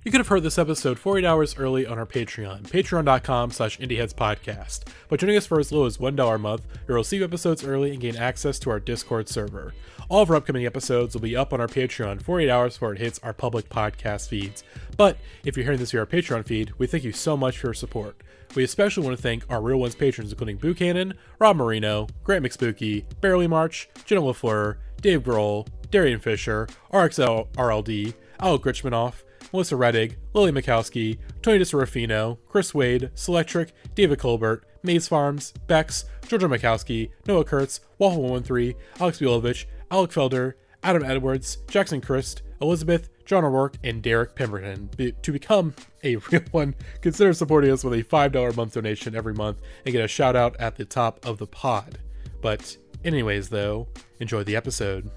You could have heard this episode 48 hours early on our Patreon, patreon.com/indieheadspodcast. By joining us for as low as $1 a month, you'll receive episodes early and gain access to our Discord server. All of our upcoming episodes will be up on our Patreon 48 hours before it hits our public podcast feeds. But if you're hearing this via our Patreon feed, we thank you so much for your support. We especially want to thank our Real Ones patrons, including Buchanan, Rob Marino, Grant McSpooky, Barely March, Jenna LaFleur, Dave Grohl, Darian Fisher, RXL RLD, Alec Richmanoff, Melissa Reddig, Lily Mikowski, Tony DiSerafino, Chris Wade, Selectric, David Colbert, Maze Farms, Bex, Georgia Mikowski, Noah Kurtz, Waffle113, Alex Bulovich, Alec Felder, Adam Edwards, Jackson Christ, Elizabeth, John O'Rourke, and Derek Pemberton. To become a Real One, consider supporting us with a $5 a month donation every month and get a shout out at the top of the pod. But anyways, though, enjoy the episode.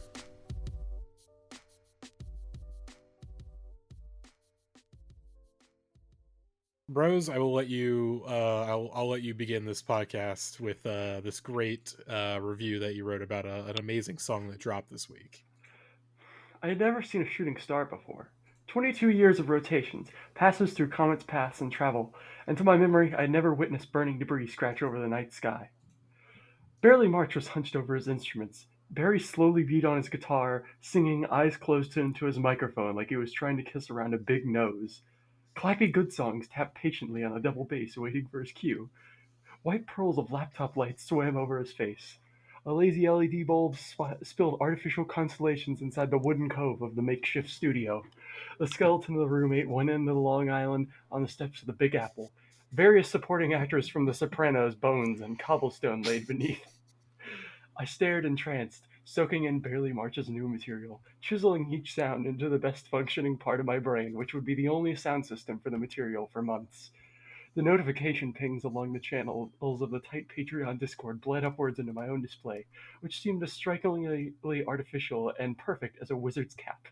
Bros, I will let you. I'll let you begin this podcast with this great review that you wrote about an amazing song that dropped this week. I had never seen a shooting star before. 22 years of rotations, passes through comets, paths, and travel, and to my memory, I had never witnessed burning debris scratch over the night sky. Barely March was hunched over his instruments. Barry slowly beat on his guitar, singing, eyes closed into his microphone like he was trying to kiss around a big nose. Clappy Good Songs tapped patiently on a double bass, waiting for his cue. White pearls of laptop lights swam over his face. A lazy LED bulb spilled artificial constellations inside the wooden cove of the makeshift studio. The skeleton of the room ate one end of the Long Island on the steps of the Big Apple. Various supporting actors from The Sopranos, bones, and cobblestone laid beneath. I stared entranced, soaking in Barely March's new material, chiseling each sound into the best functioning part of my brain, which would be the only sound system for the material for months. The notification pings along the channels of the tight Patreon Discord bled upwards into my own display, which seemed strikingly artificial and perfect as a wizard's cap.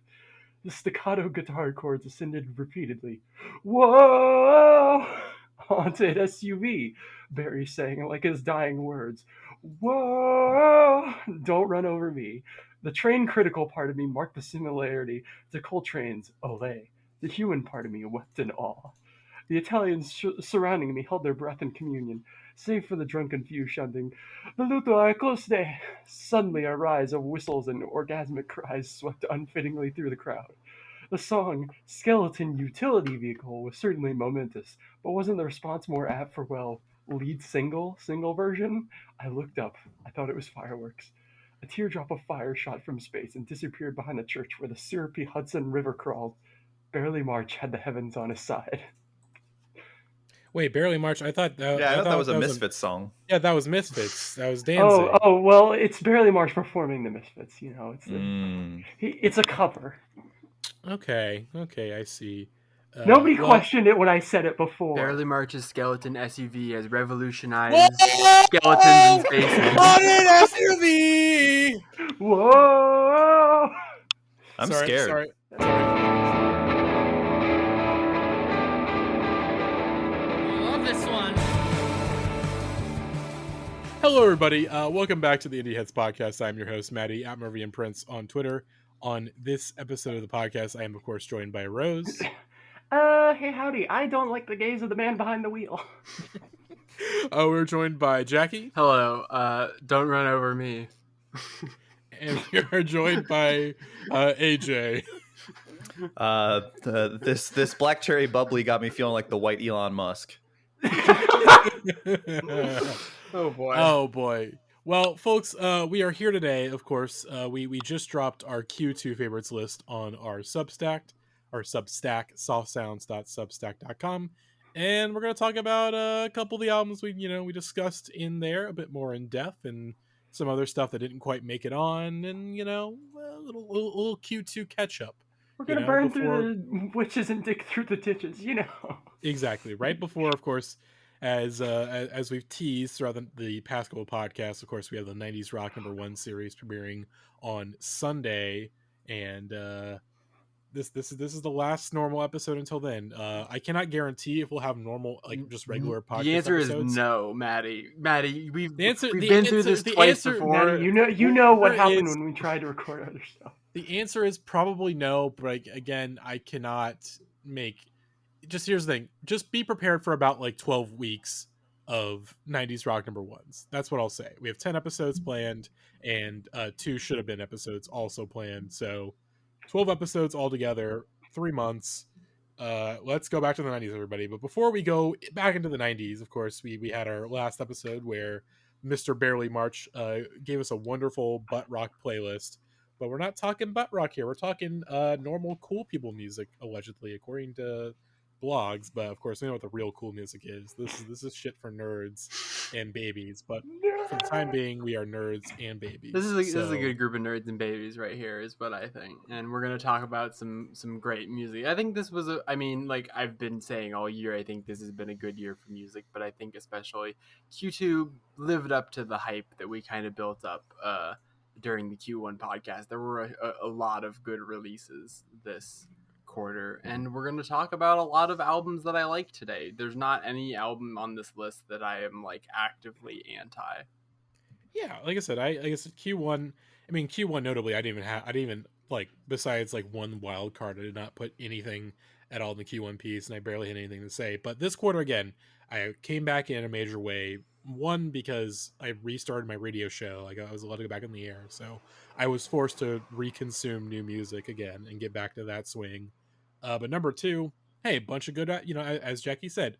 The staccato guitar chords ascended repeatedly. Whoa! Haunted SUV, Barry sang like his dying words. Whoa! Don't run over me. The train critical part of me marked the similarity to Coltrane's Olé. The human part of me wept in awe. The Italians surrounding me held their breath in communion, save for the drunken few shunting, "Veluto a coste!" Suddenly a rise of whistles and orgasmic cries swept unfittingly through the crowd. The song, Skeleton Utility Vehicle, was certainly momentous, but wasn't the response more apt for, well, lead single version? I looked up. I thought it was fireworks. A teardrop of fire shot from space and disappeared behind a church where the syrupy Hudson River crawled. Barely March had the heavens on his side. Wait, Barely March? I thought that was a Misfits song. Yeah, that was Misfits. That was Danzig. Oh, well, it's Barely March performing the Misfits. You know, it's a cover. Okay, I see. Nobody questioned it when I said it before. Barely March's skeleton SUV has revolutionized skeletons in space. Modern SUV! Whoa! I'm scared. Sorry. Hello, everybody. Welcome back to the Indieheads podcast. I'm your host, Matty, at Mervian Prince on Twitter. On this episode of the podcast, I am, of course, joined by Rose. Hey, howdy. I don't like the gaze of the man behind the wheel. We're joined by Jackie. Hello. Don't run over me. And we are joined by AJ. This black cherry bubbly got me feeling like the white Elon Musk. Oh boy. Well, folks, we are here today. Of course, we just dropped our Q2 favorites list on our Substack, softsounds.substack.com, and we're going to talk about a couple of the albums we discussed in there a bit more in depth, and some other stuff that didn't quite make it on, and a little Q2 catch up. We're going to burn through the witches and dig through the ditches, Exactly. Right before, of course, as we've teased throughout the past couple podcasts, of course, we have the 90s Rock #1 series premiering on Sunday, and this is the last normal episode until then. I cannot guarantee if we'll have normal, just regular podcast. The answer episodes. is no, Maddie. We've been through this the twice answer, before. Maddie, you know what happened when we tried to record other stuff. The answer is probably no, but again, I cannot here's the thing. Just be prepared for about like 12 weeks of 90s rock number ones. That's what I'll say. We have 10 episodes planned, and 2 should have been episodes also planned. So 12 episodes altogether, 3 months. Let's go back to the 90s, everybody. But before we go back into the 90s, of course, we had our last episode where Mr. Barely March gave us a wonderful butt rock playlist. But we're not talking butt rock here. We're talking normal cool people music, allegedly, according to blogs. But of course, we know what the real cool music is. This is shit for nerds and babies. But for the time being, we are nerds and babies. This is a good group of nerds and babies right here, is what I think. And we're gonna talk about some great music. I think this was like I've been saying all year, I think this has been a good year for music. But I think especially Q2 lived up to the hype that we kind of built up during the Q1 podcast. There were a lot of good releases this quarter, and we're going to talk about a lot of albums that I like today. There's not any album on this list that I am like actively anti. Yeah, like I said, Q1. I mean, Q1 notably, I didn't even like, besides like one wild card, I did not put anything at all in the Q1 piece, and I barely had anything to say. But this quarter again, I came back in a major way. One, because I restarted my radio show. I was allowed to go back in the air, so I was forced to reconsume new music again and get back to that swing. But number two, hey, a bunch of good, as Jackie said,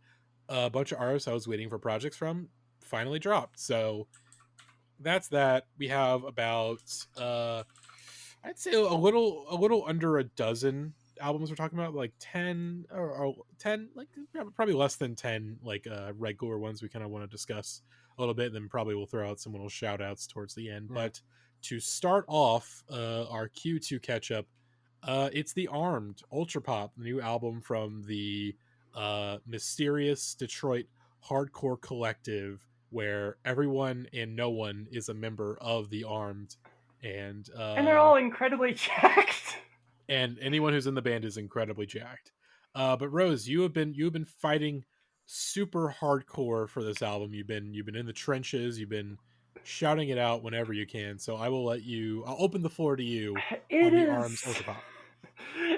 a bunch of artists I was waiting for projects from finally dropped. So that's that. We have about I'd say a little under a dozen albums we're talking about, like 10 or 10, like probably less than 10, like regular ones we kind of want to discuss a little bit. Then probably we'll throw out some little shout outs towards the end. But to start off our Q2 catch up, it's the Armed Ultra Pop, the new album from the mysterious Detroit hardcore collective where everyone and no one is a member of the Armed, and they're all incredibly jacked. And anyone who's in the band is incredibly jacked. But Rose, you have been fighting super hardcore for this album. You've been in the trenches. You've been shouting it out whenever you can. So I'll open the floor to you on the Arms Ultra Pop.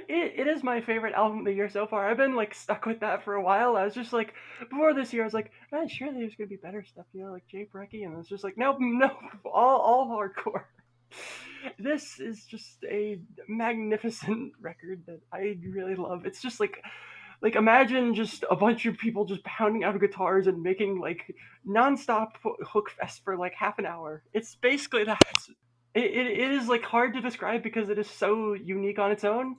It is my favorite album of the year so far. I've been like stuck with that for a while. I was just like, before this year, I was like, surely there's gonna be better stuff, like Jay Brecky, and it's just like, nope, all hardcore. This is just a magnificent record that I really love. It's just like imagine just a bunch of people just pounding out guitars and making like nonstop hook fest for like half an hour. It's basically that. It is like hard to describe because it is so unique on its own.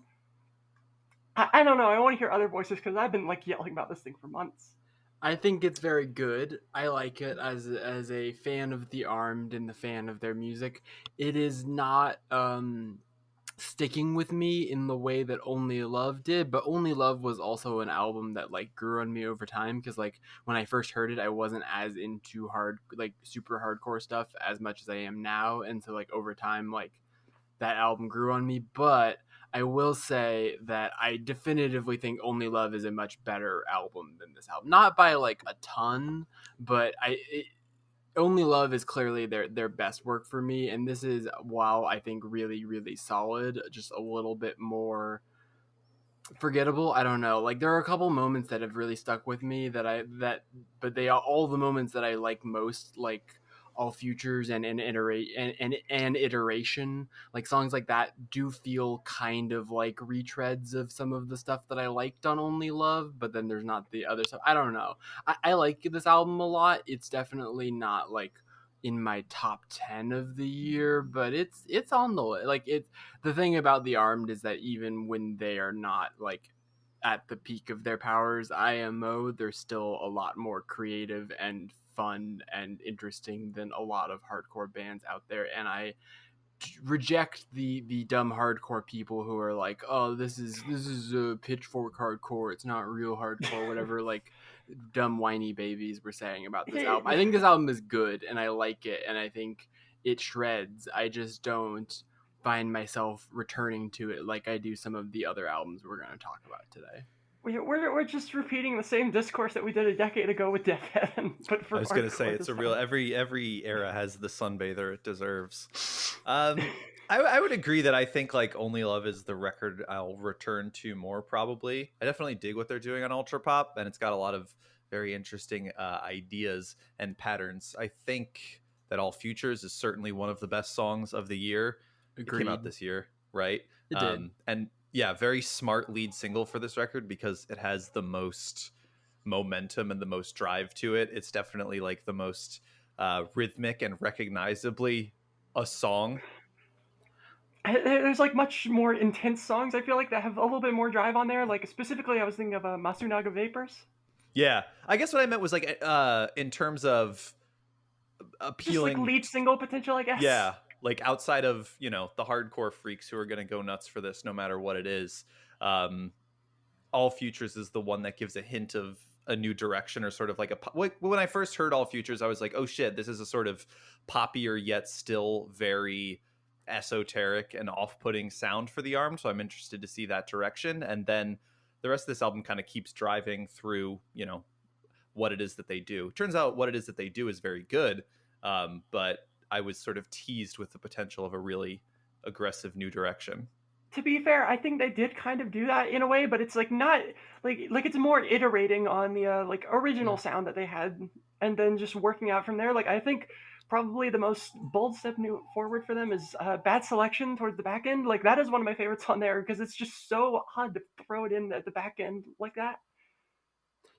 I don't know. I want to hear other voices because I've been like yelling about this thing for months. I think it's very good. I like it as a fan of the Armed and the fan of their music. It is not sticking with me in the way that Only Love did, but Only Love was also an album that like grew on me over time, because like when I first heard it, I wasn't as into super hardcore stuff as much as I am now, and so like over time, like that album grew on me. But I will say that I definitively think Only Love is a much better album than this album. Not by like a ton, but Only Love is clearly their best work for me, and this is, while I think really, really solid, just a little bit more forgettable. I don't know. Like there are a couple moments that have really stuck with me but they are all the moments that I like most, like All Futures and Iteration. Like songs like that do feel kind of like retreads of some of the stuff that I liked on Only Love, but then there's not the other stuff. I don't know. I like this album a lot. It's definitely not like in my top 10 of the year, but it's on the list. Like the thing about the Armed is that even when they are not like at the peak of their powers, IMO, they're still a lot more creative and fun and interesting than a lot of hardcore bands out there. And I reject the dumb hardcore people who are like, oh, this is a pitchfork hardcore, it's not real hardcore, whatever like dumb whiny babies were saying about this album. I think this album is good and I like it and I think it shreds. I just don't find myself returning to it like I do some of the other albums we're going to talk about today. We're just repeating the same discourse that we did a decade ago with Death Heaven. But for I was going to say, it's a real, every era has the sunbather it deserves. I I would agree that I think like Only Love is the record I'll return to more probably. I definitely dig what they're doing on Ultra Pop, and it's got a lot of very interesting ideas and patterns. I think that All Futures is certainly one of the best songs of the year. It came out Agreed. this year, right? It did. And yeah, very smart lead single for this record because it has the most momentum and the most drive to it. It's definitely like the most rhythmic and recognizably a song. There's like much more intense songs I feel like that have a little bit more drive on there. Like specifically, I was thinking of Masunaga Vapors. Yeah, I guess what I meant was like in terms of Just like appealing. lead single potential, I guess. Yeah, like outside of the hardcore freaks who are going to go nuts for this no matter what it is. All Futures is the one that gives a hint of a new direction or sort of like when I first heard All Futures, I was like, oh shit, this is a sort of poppier yet still very esoteric and off-putting sound for the Armed. So I'm interested to see that direction. And then the rest of this album kind of keeps driving through, what it is that they do. Turns out what it is that they do is very good. But I was sort of teased with the potential of a really aggressive new direction. To be fair, I think they did kind of do that in a way, but it's like not like it's more iterating on the like original sound that they had, and then just working out from there. Like I think probably the most bold step forward for them is Bad Selection towards the back end. Like that is one of my favorites on there because it's just so odd to throw it in at the back end like that.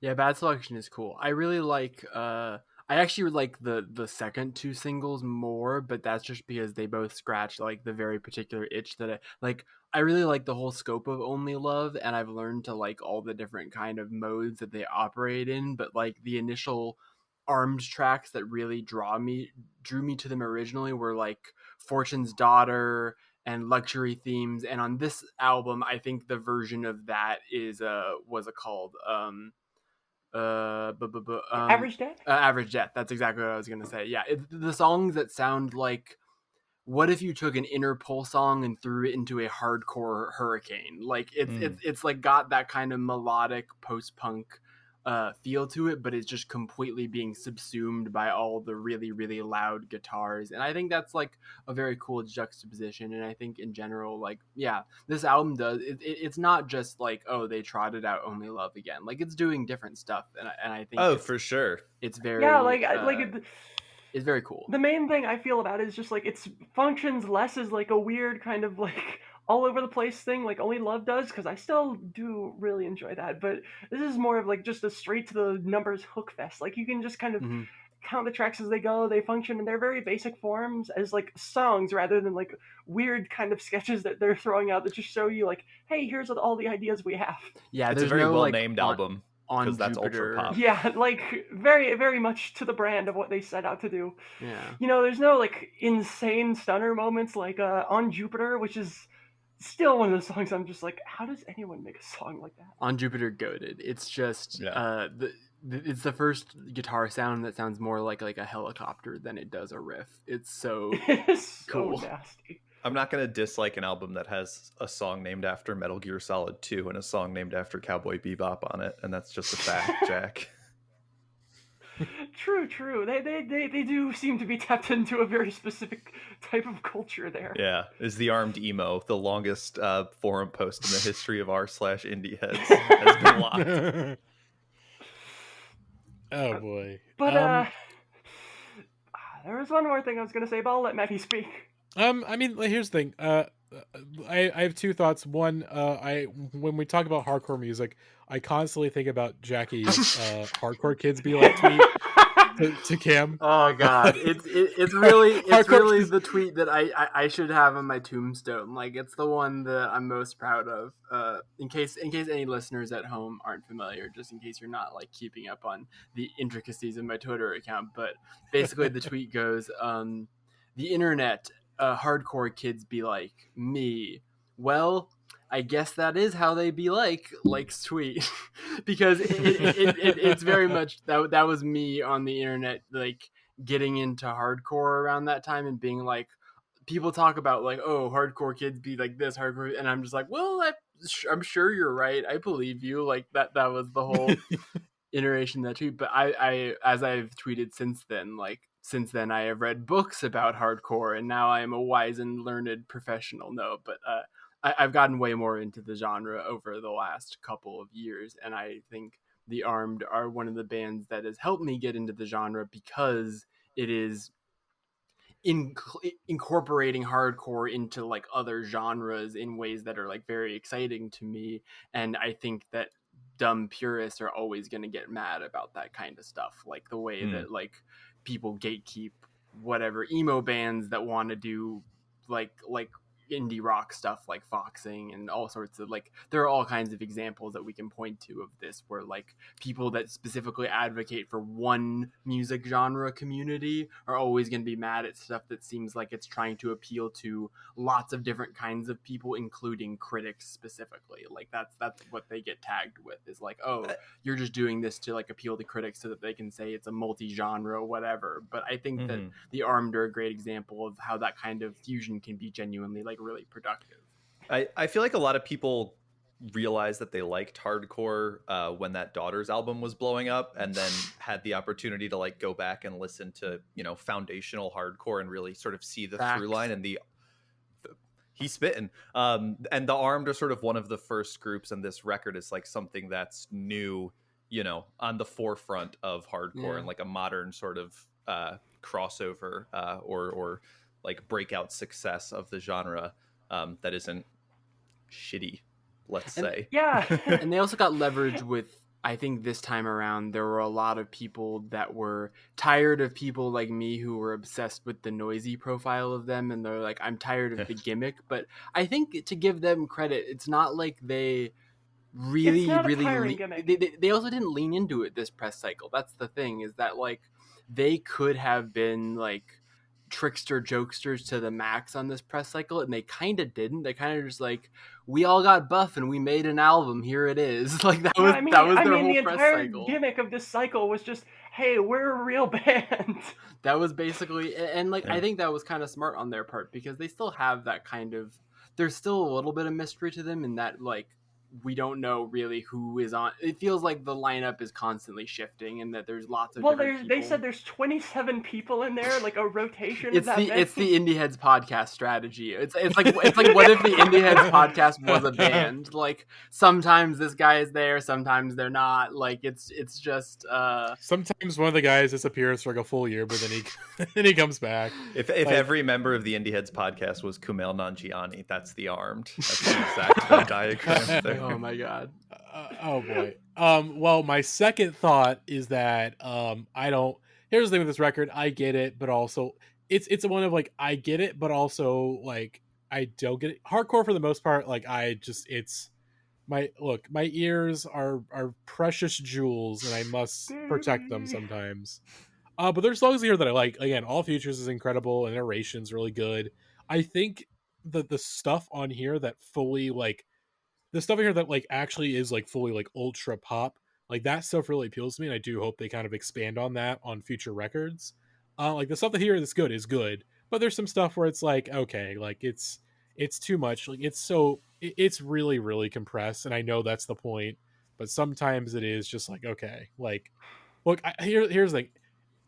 Yeah, Bad Selection is cool. I really like I actually would like the second two singles more, but that's just because they both scratch like the very particular itch that I really like the whole scope of Only Love, and I've learned to like all the different kind of modes that they operate in, but like the initial Armed tracks that really drew me to them originally were like Fortune's Daughter and Luxury Themes, and on this album I think the version of that is was it called Average Death. Average Death. That's exactly what I was gonna say. Yeah, the songs that sound like, what if you took an Interpol song and threw it into a hardcore hurricane? Like it's like got that kind of melodic post punk feel to it, but it's just completely being subsumed by all the really, really loud guitars. And I think that's like a very cool juxtaposition. And I think in general, like, yeah, this album it's not just like, oh, they trotted out Only Love again. Like it's doing different stuff. And I think for sure. It's very, it's very cool. The main thing I feel about it is just like it functions less as like a weird kind of like all over the place thing like Only Love does, because I still do really enjoy that, but this is more of like just a straight to the numbers hook fest. Like you can just kind of count the tracks as they go. They function in their very basic forms as like songs rather than like weird kind of sketches that they're throwing out that just show you like, hey, here's all the ideas we have. Yeah, it's a very well named album. On that's Jupiter. Ultra Pop. Yeah, like very, very much to the brand of what they set out to do. Yeah. There's no like insane stunner moments like On Jupiter, which is still one of the songs I'm just like, how does anyone make a song like that? On Jupiter goated. It's just it's the first guitar sound that sounds more like a helicopter than it does a riff. It's so it's cool. So nasty. I'm not going to dislike an album that has a song named after Metal Gear Solid 2 and a song named after Cowboy Bebop on it, and that's just a fact, Jack. True. They do seem to be tapped into a very specific type of culture there. Yeah, is the Armed Emo, the longest forum post in the history of r/Indieheads has been locked. Oh boy. But there was one more thing I was going to say, but I'll let Matty speak. I mean, here's the thing. I have two thoughts. One, when we talk about hardcore music, I constantly think about Jackie's "Hardcore Kids Be Like" tweet to Cam. Oh God, it's really the tweet that I should have on my tombstone. Like it's the one that I'm most proud of. In case any listeners at home aren't familiar, just in case you're not like keeping up on the intricacies of my Twitter account, but basically the tweet goes, the internet. Hardcore kids be like me. Well, I guess that is how they be like sweet. Because it's very much that was me on the internet, like getting into hardcore around that time and being like, people talk about like, oh, hardcore kids be like this, hardcore, and I'm just like, well, I'm sure you're right. I believe you. Like that was the whole iteration of that tweet. But I as I've tweeted since then, like since then I have read books about hardcore, and now I am a wise and learned professional. No, but I've gotten way more into the genre over the last couple of years, and I think the Armed are one of the bands that has helped me get into the genre because it is incorporating hardcore into like other genres in ways that are like very exciting to me. And I think that dumb purists are always going to get mad about that kind of stuff, like the way that like people gatekeep whatever emo bands that want to do like indie rock stuff like foxing and all sorts of like, there are all kinds of examples that we can point to of this where like people that specifically advocate for one music genre community are always going to be mad at stuff that seems like it's trying to appeal to lots of different kinds of people, including critics specifically. Like that's what they get tagged with, is like, oh, you're just doing this to like appeal to critics so that they can say it's a multi-genre whatever. But I think that the Armed are a great example of how that kind of fusion can be genuinely like really productive. I feel like a lot of people realized that they liked hardcore when that Daughters album was blowing up, and then had the opportunity to like go back and listen to, you know, foundational hardcore and really sort of see the through line and he's spitting. And the Armed are sort of one of the first groups, and this record is like something that's new, you know, on the forefront of hardcore and like a modern sort of crossover or like breakout success of the genre that isn't shitty, let's say. Yeah. And they also got leverage with, I think this time around, there were a lot of people that were tired of people like me who were obsessed with the noisy profile of them. And they're like, I'm tired of the gimmick. But I think to give them credit, it's not like they really, they also didn't lean into it this press cycle. That's the thing, is that like they could have been like trickster jokesters to the max on this press cycle, and they kind of didn't. They kind of just like, we all got buff and we made an album, here it is. Like that was their whole the press entire cycle. Gimmick of this cycle was just, hey, we're a real band. That was basically, and like I think that was kind of smart on their part, because they still have that kind of, there's still a little bit of mystery to them, in that like we don't know really who is on. It feels like the lineup is constantly shifting, and that there's lots of they said there's 27 people in there, like a rotation. It's the Indieheads podcast strategy. It's like what if the Indieheads podcast was a band? Like sometimes this guy is there, sometimes they're not. Like it's just sometimes one of the guys disappears for like a full year, but then he comes back. If like, every member of the Indieheads podcast was Kumail Nanjiani, that's the Armed. That's the exact Venn diagram there. Oh my god. Oh boy. Well, my second thought is that here's the thing with this record. I get it, but also it's one of like, I get it, but also like I don't get it. Hardcore for the most part, like my ears are precious jewels, and I must protect them sometimes. But there's songs here that I like. Again, All Futures is incredible, and Narration's really good. I think the stuff on here that fully like, the stuff in here that like actually is like fully like ultra pop, like that stuff really appeals to me, and I do hope they kind of expand on that on future records. Like the stuff that here that's good is good, but there's some stuff where it's like, okay, like it's too much. Like it's really, really compressed, and I know that's the point, but sometimes it is just like, okay, like look, here's the thing.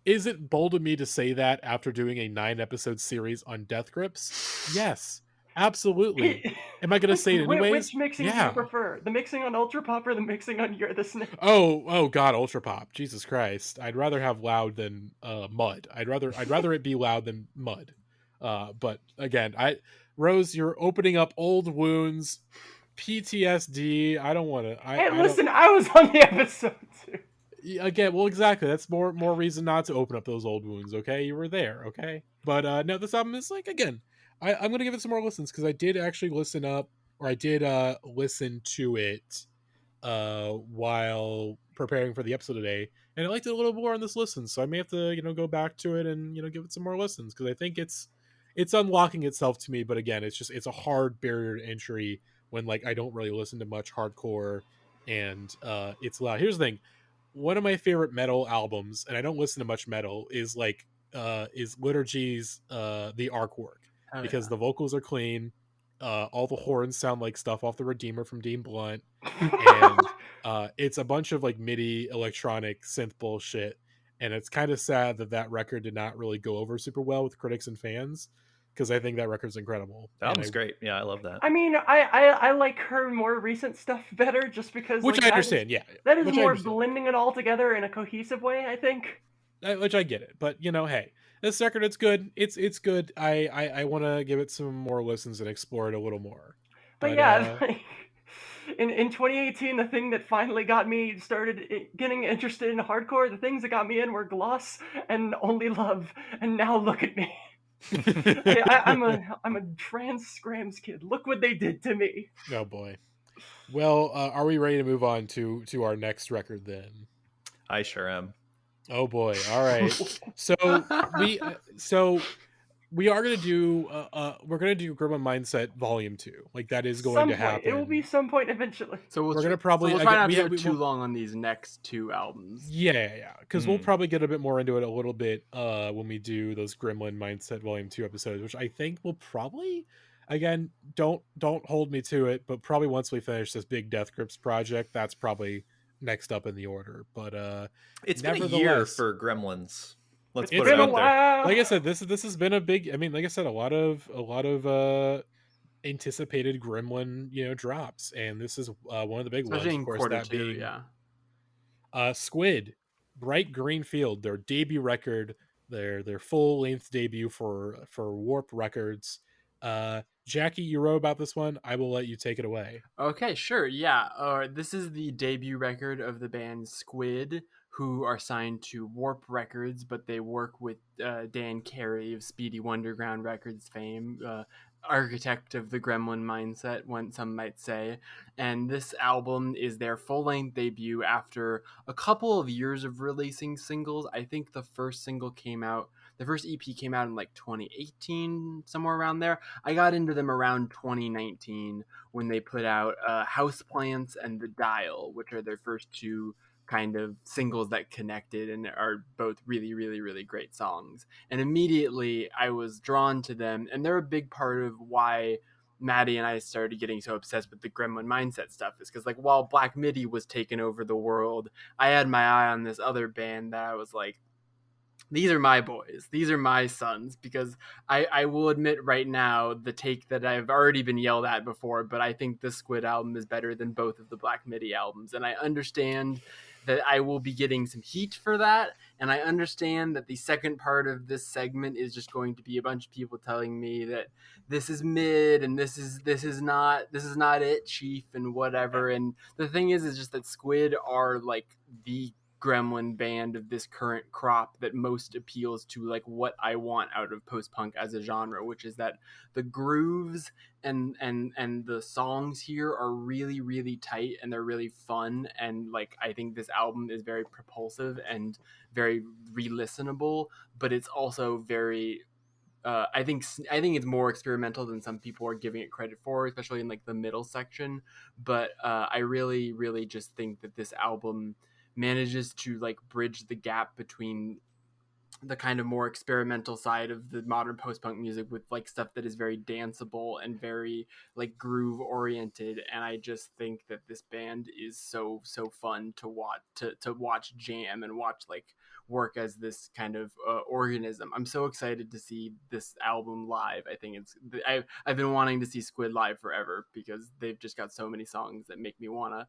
Is it bold of me to say that after doing a 9-episode series on Death Grips? Yes. Absolutely. Am I going to say it anyways? Which mixing do you prefer? The mixing on Ultra Pop or the mixing on You're the Snake? Oh God, Ultra Pop. Jesus Christ. I'd rather have loud than mud. I'd rather it be loud than mud. But again, Rose, you're opening up old wounds, PTSD. I don't want to. Hey, listen, I was on the episode too. Again, well, exactly. That's more reason not to open up those old wounds. Okay, you were there. Okay, but no, this album is like, again, I'm gonna give it some more listens, because I did actually listen to it while preparing for the episode today, and I liked it a little more on this listen. So I may have to go back to it and give it some more listens, because I think it's unlocking itself to me. But again, it's a hard barrier to entry when like I don't really listen to much hardcore, and it's loud. Here's the thing. One of my favorite metal albums, and I don't listen to much metal, is Liturgy's The Ark Work, because the vocals are clean, all the horns sound like stuff off the Redeemer from Dean Blunt, and, it's a bunch of like MIDI electronic synth bullshit, And it's kind of sad that record did not really go over super well with critics and fans, because I think that record's incredible. That album's great. Yeah, I love that. I mean, I like her more recent stuff better, just because Which like I understand, that is which more blending it all together in a cohesive way, I think. Which I get it, but hey, this record, it's good. It's good. I want to give it some more listens and explore it a little more. But yeah, like, in 2018, the thing that finally got me started getting interested in hardcore, the things that got me in were Gloss and Only Love, and now look at me. I'm a trans Scrams kid. Look what they did to me. Oh boy. Well, are we ready to move on to our next record then? I sure am. Oh boy. All right. So we are going to do we're going to do Gremlin Mindset Volume 2. Like, that is going to happen. It will be some point eventually. So we're going to probably we'll try not to go too long on these next two albums. Yeah, because we'll probably get a bit more into it a little bit when we do those Gremlin Mindset Volume 2 episodes, which I think will probably, again, don't hold me to it, but probably once we finish this big Death Grips project, that's probably next up in the order. But it's been a year for Gremlins. Let's put it out there. Like I said, this has been a big. I mean, like I said, a lot of anticipated Gremlin drops, and this is one of the big especially ones. Of course, quarter that two, being Squid, Bright Green Field, their debut record, their full length debut for Warp Records. Jackie, you wrote about this one. I will let you take it away. Okay, sure. Yeah. This is the debut record of the band Squid, who are signed to Warp Records, but they work with Dan Carey of Speedy Wonderground Records fame, architect of the Gremlin Mindset, some might say. And this album is their full-length debut after a couple of years of releasing singles. I think the first EP came out in like 2018, somewhere around there. I got into them around 2019 when they put out Houseplants and The Dial, which are their first two kind of singles that connected and are both really, really, really great songs. And immediately I was drawn to them, and they're a big part of why Matty and I started getting so obsessed with the Gremlin Mindset stuff, is because, like, while Black Midi was taking over the world, I had my eye on this other band that I was like, these are my boys. These are my sons. Because I will admit right now the take that I've already been yelled at before, but I think the Squid album is better than both of the Black Midi albums. And I understand that I will be getting some heat for that. And I understand that the second part of this segment is just going to be a bunch of people telling me that this is mid and this is not it, Chief, and whatever. And the thing is just that Squid are like the Gremlin band of this current crop that most appeals to like what I want out of post-punk as a genre, which is that the grooves and the songs here are really, really tight and they're really fun. And like, I think this album is very propulsive and very re-listenable, but it's also very I think it's more experimental than some people are giving it credit for, especially in like the middle section. But I really, really just think that this album manages to like bridge the gap between the kind of more experimental side of the modern post-punk music with like stuff that is very danceable and very like groove oriented. And I just think that this band is so fun to watch jam and watch like work as this kind of organism. I'm so excited to see this album live. I think I've been wanting to see Squid live forever because they've just got so many songs that make me want to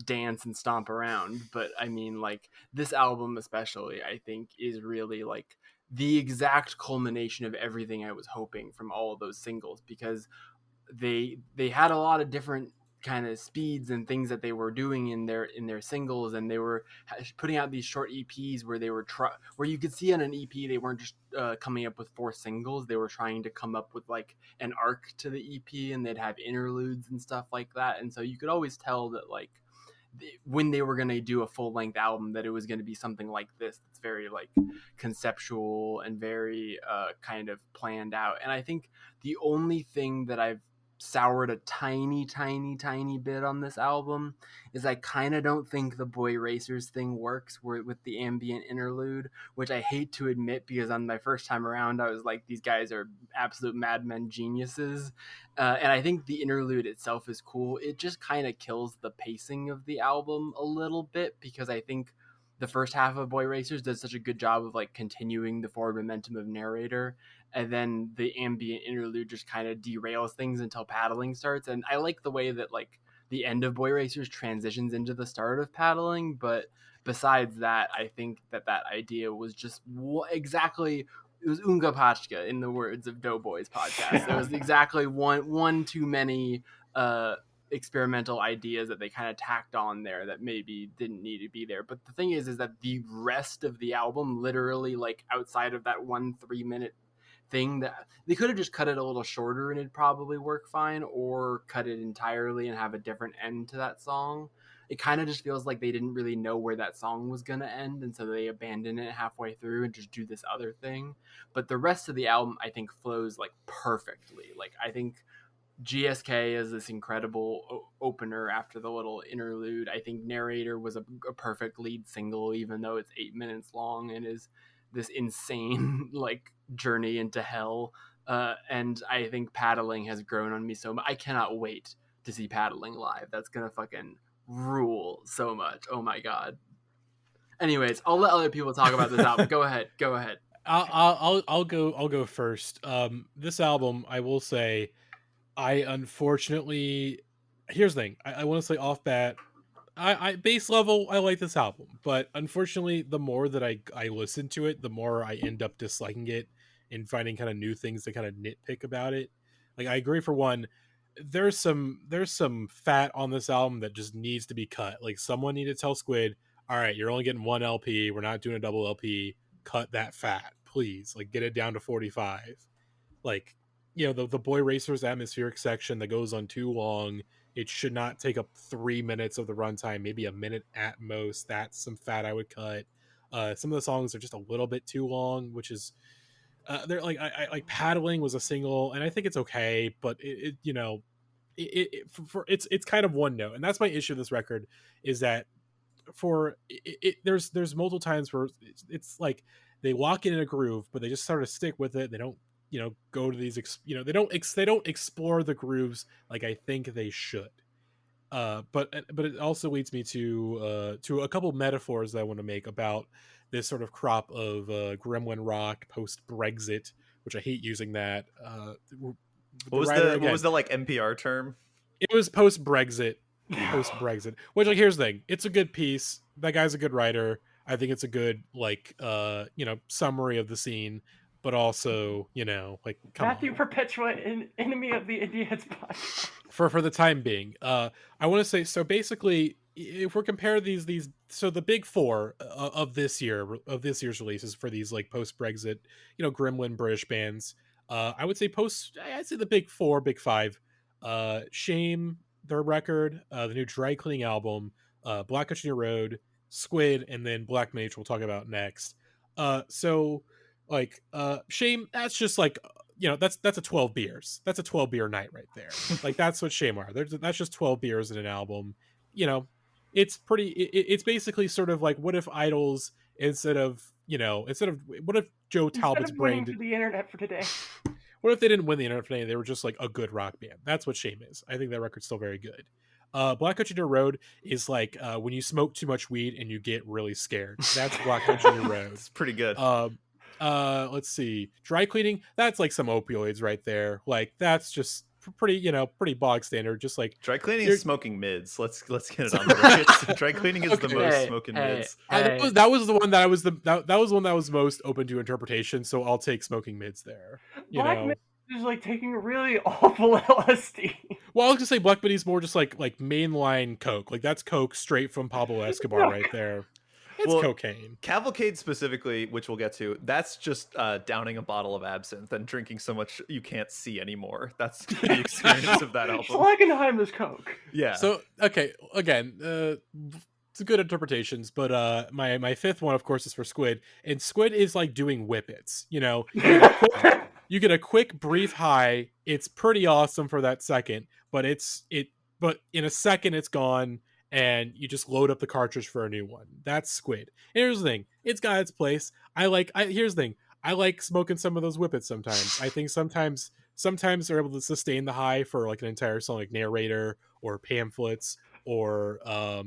dance and stomp around. But I mean, like, this album especially, I think, is really like the exact culmination of everything I was hoping from all of those singles, because they had a lot of different kind of speeds and things that they were doing in their singles, and they were putting out these short EPs where they were where you could see on an EP they weren't just coming up with 4 singles. They were trying to come up with like an arc to the EP, and they'd have interludes and stuff like that. And so you could always tell that like when they were going to do a full-length album that it was going to be something like this. It's very like conceptual and very kind of planned out. And I think the only thing that I've soured a tiny bit on this album is I kind of don't think the Boy Racers thing works with the ambient interlude, which I hate to admit, because on my first time around I was like, these guys are absolute madmen geniuses, and I think the interlude itself is cool. It just kind of kills the pacing of the album a little bit, because I think the first half of Boy Racers does such a good job of like continuing the forward momentum of narrator, and then the ambient interlude just kind of derails things until paddling starts. And I like the way that like the end of Boy Racers transitions into the start of paddling, but besides that, I think that idea was just exactly, it was Unga Pachka, in the words of Doughboy's podcast. It was exactly one too many experimental ideas that they kind of tacked on there that maybe didn't need to be there. But the thing is that the rest of the album, literally like outside of that 1 3-minute thing, that they could have just cut it a little shorter and it'd probably work fine, or cut it entirely and have a different end to that song. It kind of just feels like they didn't really know where that song was going to end, and so they abandon it halfway through and just do this other thing. But the rest of the album, I think, flows like perfectly. Like, I think GSK is this incredible opener after the little interlude. I think Narrator was a perfect lead single, even though it's 8 minutes long and is this insane like journey into hell. And I think Paddling has grown on me so much. I cannot wait to see Paddling live. That's gonna fucking rule so much. Oh my god. Anyways, I'll let other people talk about this album. Go ahead. I'll go first. This album, I will say, I unfortunately, here's the thing. I want to say off bat, I base level, I like this album, but unfortunately, the more that I listen to it, the more I end up disliking it and finding kind of new things to kind of nitpick about it. Like, I agree, for one, there's some fat on this album that just needs to be cut. Like, someone need to tell Squid, all right, you're only getting 1 LP, we're not doing a double LP, cut that fat, please. Like, get it down to 45. Like, you know, the Boy Racers atmospheric section that goes on too long, it should not take up 3 minutes of the runtime, maybe a minute at most. That's some fat I would cut. Some of the songs are just a little bit too long, which is they're like, I like Paddling was a single, and I think it's okay, but it you know, it's kind of one note, and that's my issue with this record, is that there's multiple times where it's like they lock in a groove, but they just sort of stick with it. They don't, you know, go to these they don't explore the grooves like I think they should. But it also leads me to a couple metaphors that I want to make about this sort of crop of gremlin rock post Brexit, which I hate using that. What was the like NPR term? It was post Brexit, which, like, here's the thing, it's a good piece. That guy's a good writer. I think it's a good, like, summary of the scene, but also, you know, like, Matthew Perpetua, an enemy of the Indieheads podcast. For the time being, I want to say, so basically, if we're comparing these, so the big four of this year's releases for these like post Brexit, you know, gremlin British bands, I'd say the big four, big five, Shame, their record, the new Dry Cleaning album, Black Country Road, Squid, and then Black Midi, which we'll talk about next. So like, Shame, that's just like, you know, that's a 12 beers. That's a 12 beer night right there. Like, that's what Shame are. That's just 12 beers in an album. You know, it's it's basically sort of like, what if Idols, instead of what if Joe Talbot's brain did the internet for today? What if they didn't win the internet for today? They were just like a good rock band. That's what Shame is. I think that record's still very good. Black Country Road is like when you smoke too much weed and you get really scared. That's Black Country Road. It's pretty good. Let's see, Dry Cleaning, that's like some opioids right there. Like, that's just pretty bog standard. Just like Dry Cleaning is smoking mids. Let's get it on the record. Dry Cleaning is the most smoking mids. That was the one that was one that was most open to interpretation, so I'll take smoking mids there. Black Midi is like taking really awful LSD. Well, I was gonna say Black Midi's more just like mainline coke. Like, that's coke straight from Pablo Escobar right there. It's cocaine. Cavalcade specifically, which we'll get to, that's just downing a bottle of absinthe and drinking so much you can't see anymore. That's the experience of that album. Schlagenheim is coke. Yeah. So, okay, again, it's good interpretations, but my fifth one, of course, is for Squid. And Squid is like doing whippets. You know, you get a quick, brief high. It's pretty awesome for that second, but but in a second it's gone, and you just load up the cartridge for a new one. That's Squid. And here's the thing, it's got its place. Here's the thing, I like smoking some of those whippets sometimes. I think sometimes they're able to sustain the high for like an entire song, like Narrator or Pamphlets. or not I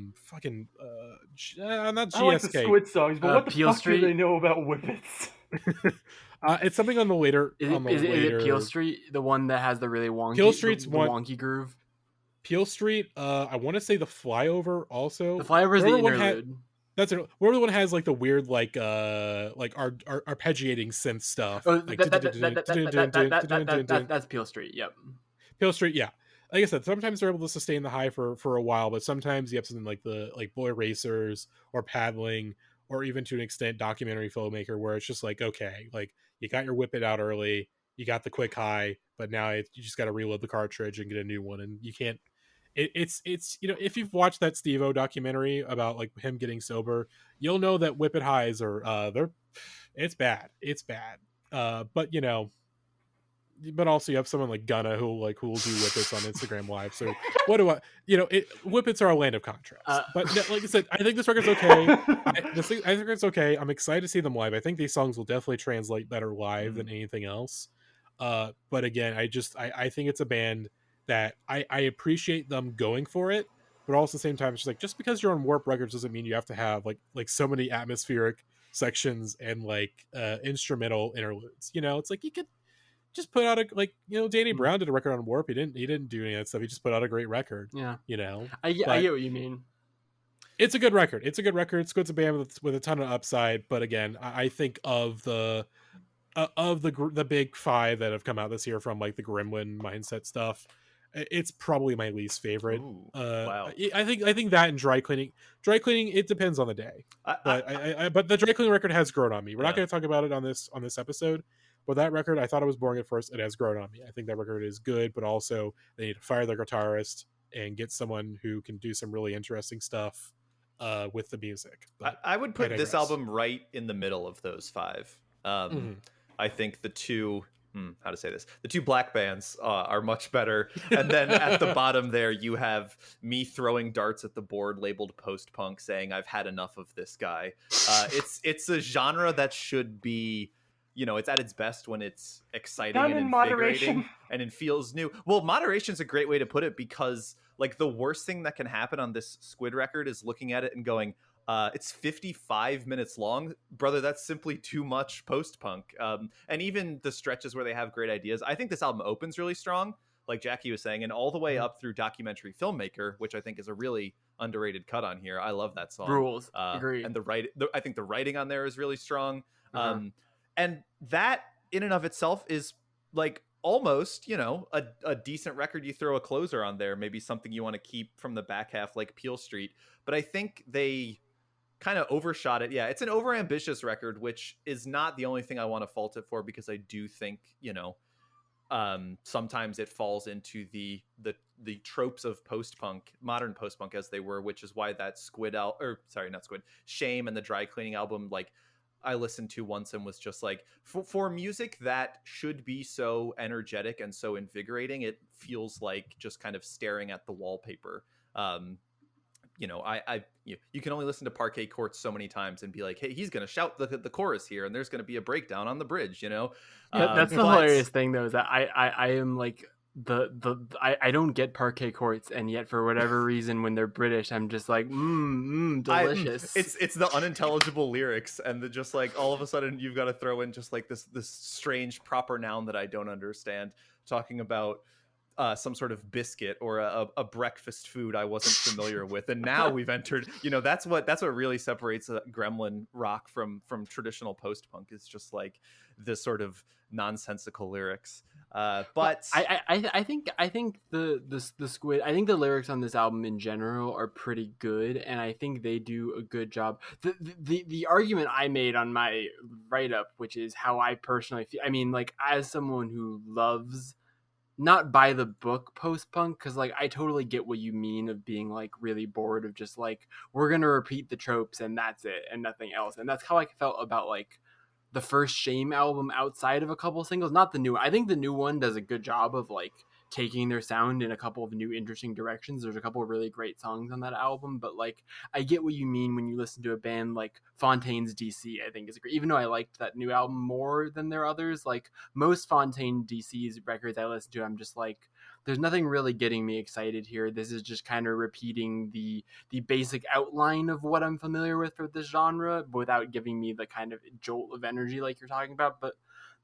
like the GSK. Squid songs, but what the Peel fuck Street? do they know about whippets? It's something on the later. Is it Peel Street, the one that has the really wonky Peel Street's the one. wonky groove? Peel Street. I want to say the Flyover also. The Flyover is the Whatever one interlude. That's it. Whatever the one has like the weird like arpeggiating synth stuff. Oh, Like that's Peel Street. Yep. Peel Street, yeah. Like I said, sometimes they're able to sustain the high for a while, but sometimes you have something like the Boy Racers or Paddling, or even to an extent documentary filmmaker, where it's just like, okay, like you got your whip it out early, you got the quick high, but now you just got to reload the cartridge and get a new one, and you can't. It's if you've watched that Steve-O documentary about like him getting sober, you'll know that whip it highs are it's bad, but but also you have someone like Gunna who will do whippets on Instagram Live. So what do I, whippets are a land of contrast. But like I said, I think this record's okay. I think it's okay. I'm excited to see them live. I think these songs will definitely translate better live than anything else. But again, I think it's a band that I appreciate them going for it, but also at the same time, it's just because you're on Warp Records doesn't mean you have to have like so many atmospheric sections and instrumental interludes. It's like you could just put out Danny Brown did a record on Warp. He didn't do any of that stuff. He just put out a great record. Yeah. I get what you mean. It's a good record. Squid's a band with a ton of upside. But again, I think of the big five that have come out this year from like the Gremlin mindset stuff, it's probably my least favorite. Ooh, wow. I think that and Dry Cleaning, it depends on the day. But the Dry Cleaning record has grown on me. We're not going to talk about it on this episode. But that record, I thought it was boring at first. It has grown on me. I think that record is good, but also they need to fire their guitarist and get someone who can do some really interesting stuff with the music. But I would put this album right in the middle of those five. I think the two, the two black bands are much better. And then at the bottom there, you have me throwing darts at the board labeled post-punk saying, I've had enough of this guy. It's a genre that should be, it's at its best when it's exciting and invigorating and it feels new. Well, moderation is a great way to put it, because like the worst thing that can happen on this Squid record is looking at it and going, it's 55 minutes long, brother. That's simply too much post-punk. And even the stretches where they have great ideas. I think this album opens really strong, like Jackie was saying, and all the way up through Documentary Filmmaker, which I think is a really underrated cut on here. I love that song. Rules. Agreed. And I think the writing on there is really strong. And that in and of itself is like almost, a decent record. You throw a closer on there, maybe something you want to keep from the back half, like Peel Street. But I think they kind of overshot it. Yeah, it's an overambitious record, which is not the only thing I want to fault it for, because I do think, sometimes it falls into the tropes of post-punk, modern post-punk as they were, which is why that Shame and the Dry Cleaning album, like, I listened to once and was just like, for music that should be so energetic and so invigorating, it feels like just kind of staring at the wallpaper. You can only listen to Parquet Courts so many times and be like, hey, he's going to shout the chorus here, and there's going to be a breakdown on the bridge, That's the hilarious thing, though, is that I am like, I don't get Parquet Courts, and yet for whatever reason when they're British I'm just like delicious. It's the unintelligible lyrics, and just like all of a sudden you've got to throw in just like this strange proper noun that I don't understand, talking about some sort of biscuit or a breakfast food I wasn't familiar with. And now we've entered, that's what really separates Gremlin rock from traditional post-punk, is just like this sort of nonsensical lyrics. But I think the Squid, I think the lyrics on this album in general are pretty good, and I think they do a good job. The argument I made on my write-up, which is how I personally feel, I mean, like, as someone who loves not by the book post-punk, because like I totally get what you mean of being like really bored of just like, we're gonna repeat the tropes and that's it and nothing else. And that's how I felt about like the first Shame album outside of a couple singles, not the new one. I think the new one does a good job of like taking their sound in a couple of new interesting directions. There's a couple of really great songs on that album, but like I get what you mean when you listen to a band like Fontaine's DC. I think is great, even though I liked that new album more than their others. Like most Fontaine DC's records I listen to, I'm just like, there's nothing really getting me excited here. This is just kind of repeating the basic outline of what I'm familiar with for this genre without giving me the kind of jolt of energy like you're talking about. But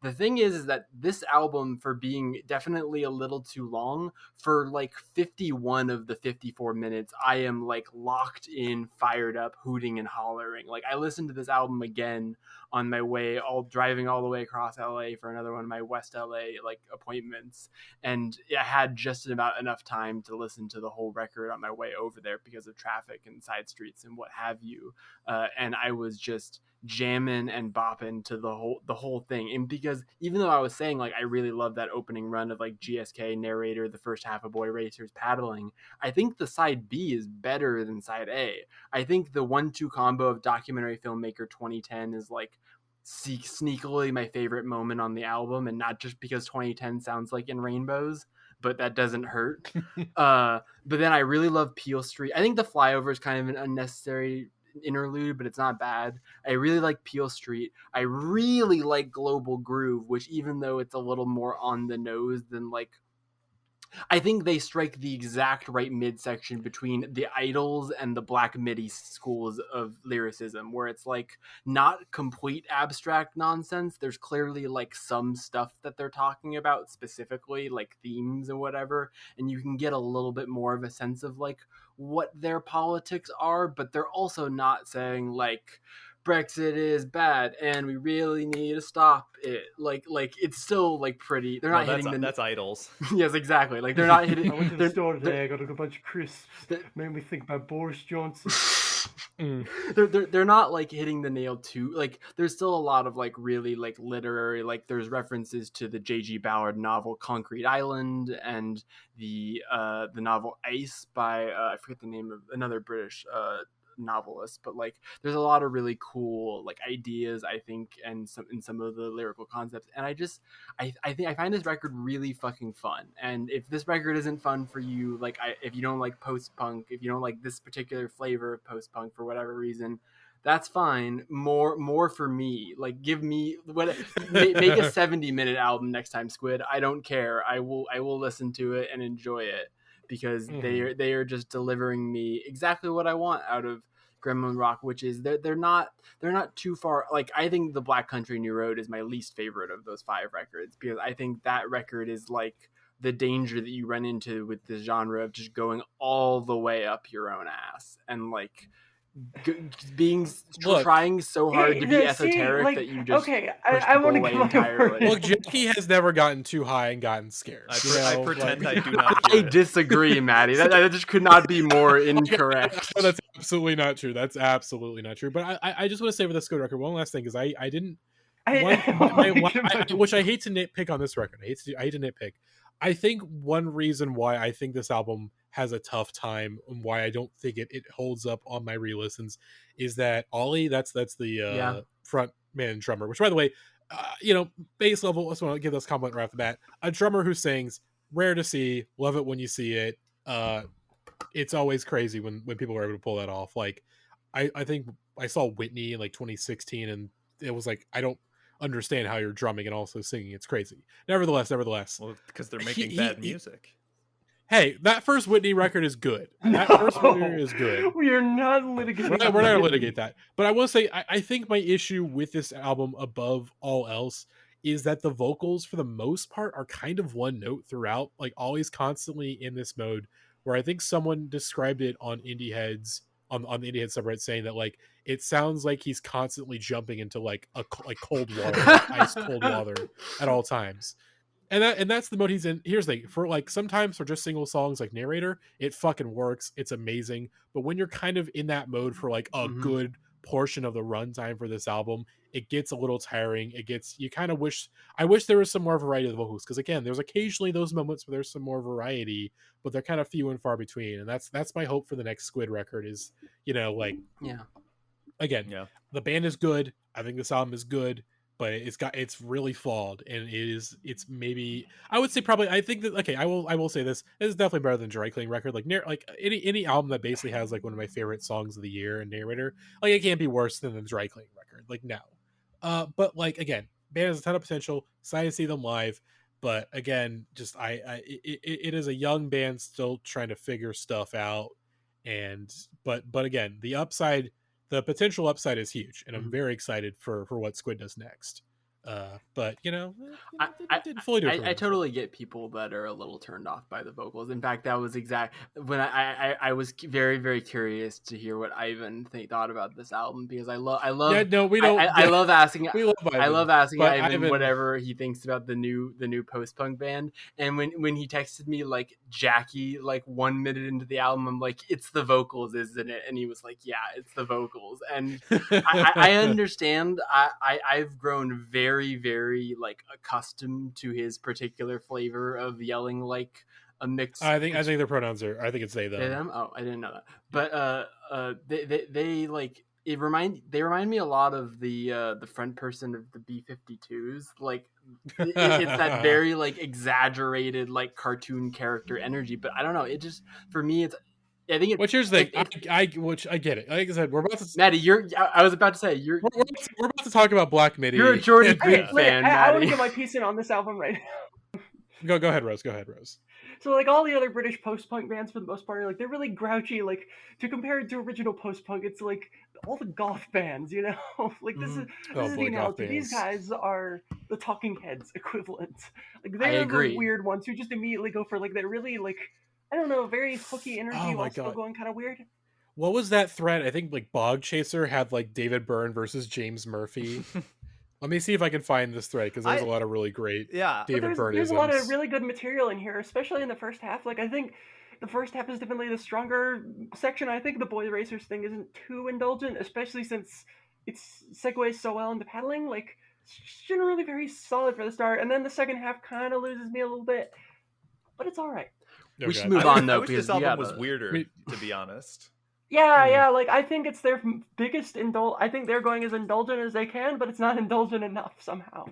the thing is that this album, for being definitely a little too long, for like 51 of the 54 minutes, I am like locked in, fired up, hooting and hollering. Like, I listened to this album again on my way, driving all the way across LA for another one of my West LA like appointments, and I had just about enough time to listen to the whole record on my way over there because of traffic and side streets and what have you. And I was just jamming and bopping to the whole thing. And because even though I was saying like I really love that opening run of like GSK narrator, the first half of Boy Racers paddling, I think the side B is better than side A. I think the 1-2 combo of documentary filmmaker 2010 is like sneakily my favorite moment on the album, and not just because 2010 sounds like In Rainbows, but that doesn't hurt. But then I really love Peel Street. I think The Flyover is kind of an unnecessary interlude, but it's not bad. I really like Peel Street. I really like Global Groove, which even though it's a little more on the nose than like, I think they strike the exact right midsection between the Idols and the Black Midi schools of lyricism, where it's like not complete abstract nonsense. There's clearly like some stuff that they're talking about specifically, like themes and whatever, and you can get a little bit more of a sense of like what their politics are, but they're also not saying like Brexit is bad and we really need to stop it. Like it's still like pretty. They're not hitting that's Idols. Yes, exactly. Like they're not hitting. I went to the store today. I got a bunch of crisps. Made me think about Boris Johnson. They're not like hitting the nail too. Like there's still a lot of like really like literary. Like there's references to the J.G. Ballard novel Concrete Island and the novel Ice by I forget the name of another British novelist, but like there's a lot of really cool like ideas, I think, and some of the lyrical concepts, and I think I find this record really fucking fun. And if this record isn't fun for you, like if you don't like post-punk, if you don't like this particular flavor of post-punk for whatever reason, that's fine. More for me. Like give me make a 70-minute album next time, Squid. I don't care. I will listen to it and enjoy it, because they are just delivering me exactly what I want out of Gremlin Rock, which is they're not too far. Like I think the Black Country New Road is my least favorite of those 5 records, because I think that record is like the danger that you run into with this genre of just going all the way up your own ass and like trying so hard to be esoteric that you just okay. I want to get entirely. Look, Jackie has never gotten too high and gotten scared. I pretend I do not. I disagree, Matty. That just could not be more incorrect. No, that's absolutely not true. That's absolutely not true. But I just want to say for the Squid record, one last thing is I didn't. Which I hate to nitpick on this record. I hate to nitpick. I think one reason why I think this album has a tough time and why I don't think it holds up on my re-listens is that Ollie, that's the front man drummer, which by the way, base level, I just want to give this compliment right off the bat. A drummer who sings, rare to see, love it when you see it. It's always crazy when people are able to pull that off. Like I think I saw Whitney in like 2016 and it was like, I don't understand how you're drumming and also singing. It's crazy. Nevertheless. Well, because they're making bad music. Hey, that first Whitney record is good. That first record is good. We are not litigating. We're not going to litigate that. But I will say, I think my issue with this album above all else is that the vocals, for the most part, are kind of one note throughout, like always constantly in this mode, where I think someone described it on Indieheads, on the Indieheads subreddit, saying that like it sounds like he's constantly jumping into like cold water, like ice cold water at all times. And that's the mode he's in. Here's the thing, for like sometimes for just single songs like Narrator, it fucking works. It's amazing. But when you're kind of in that mode for like a good portion of the runtime for this album, it gets a little tiring. I wish there was some more variety of the vocals, because again, there's occasionally those moments where there's some more variety, but they're kind of few and far between. And that's my hope for the next Squid record is, again, the band is good. I think this album is good, but it's really flawed, and it's maybe, I would say probably, I think that, okay, I will say this is definitely better than Dry Clean record. Like any album that basically has like one of my favorite songs of the year and Narrator, like it can't be worse than the Dry Clean record. Like no. But like again, band has a ton of potential. Excited to see them live, But again, just it is a young band still trying to figure stuff out, and but again, the potential upside is huge, and I'm very excited for what Squid does next. But didn't fully do it for me. I totally get people that are a little turned off by the vocals. In fact, that was when I was very, very curious to hear what Ivan thought about this album, because I love Yeah, no, we don't. I love asking we love Ivan, I love asking but Ivan whatever he thinks about the new post punk band. And when he texted me like Jackie like 1 minute into the album, I'm like, it's the vocals, isn't it? And he was like, yeah, it's the vocals. And I understand. I've grown very, very like accustomed to his particular flavor of yelling like a mix. I think their pronouns are. I think it's they them. They them. Oh, I didn't know that. But they like they remind me a lot of the front person of the B-52s. Like it's that very like exaggerated like cartoon character energy. But I don't know. It just for me it's. I think Which here's the thing, I get it. Like I said, we're about to. Maddie, I was about to say we're about to talk about Black Midi. You're a Jordy Greek fan, I want Maddie. to get my piece in on this album right now. Go ahead, Rose. So like all the other British post-punk bands for the most part, like they're really grouchy. Like to compare it to original post-punk, it's like all the goth bands, you know. Like this is the analogy. These guys are the Talking Heads equivalent. Like they're the weird ones who just immediately go for like that really like. I don't know, very hooky energy while still going kind of weird. What was that thread? I think like Bog Chaser had like David Byrne versus James Murphy. Let me see if I can find this thread because there's a lot of really great David Byrne. There's a lot of really good material in here, especially in the first half. Like I think the first half is definitely the stronger section. I think the Boy Racers thing isn't too indulgent, especially since it segues so well into paddling. Like it's generally very solid for the start, and then the second half kind of loses me a little bit, but it's all right. We should move on though. I wish this album was weirder, to be honest. Yeah, like I think it's their biggest I think they're going as indulgent as they can, but it's not indulgent enough somehow.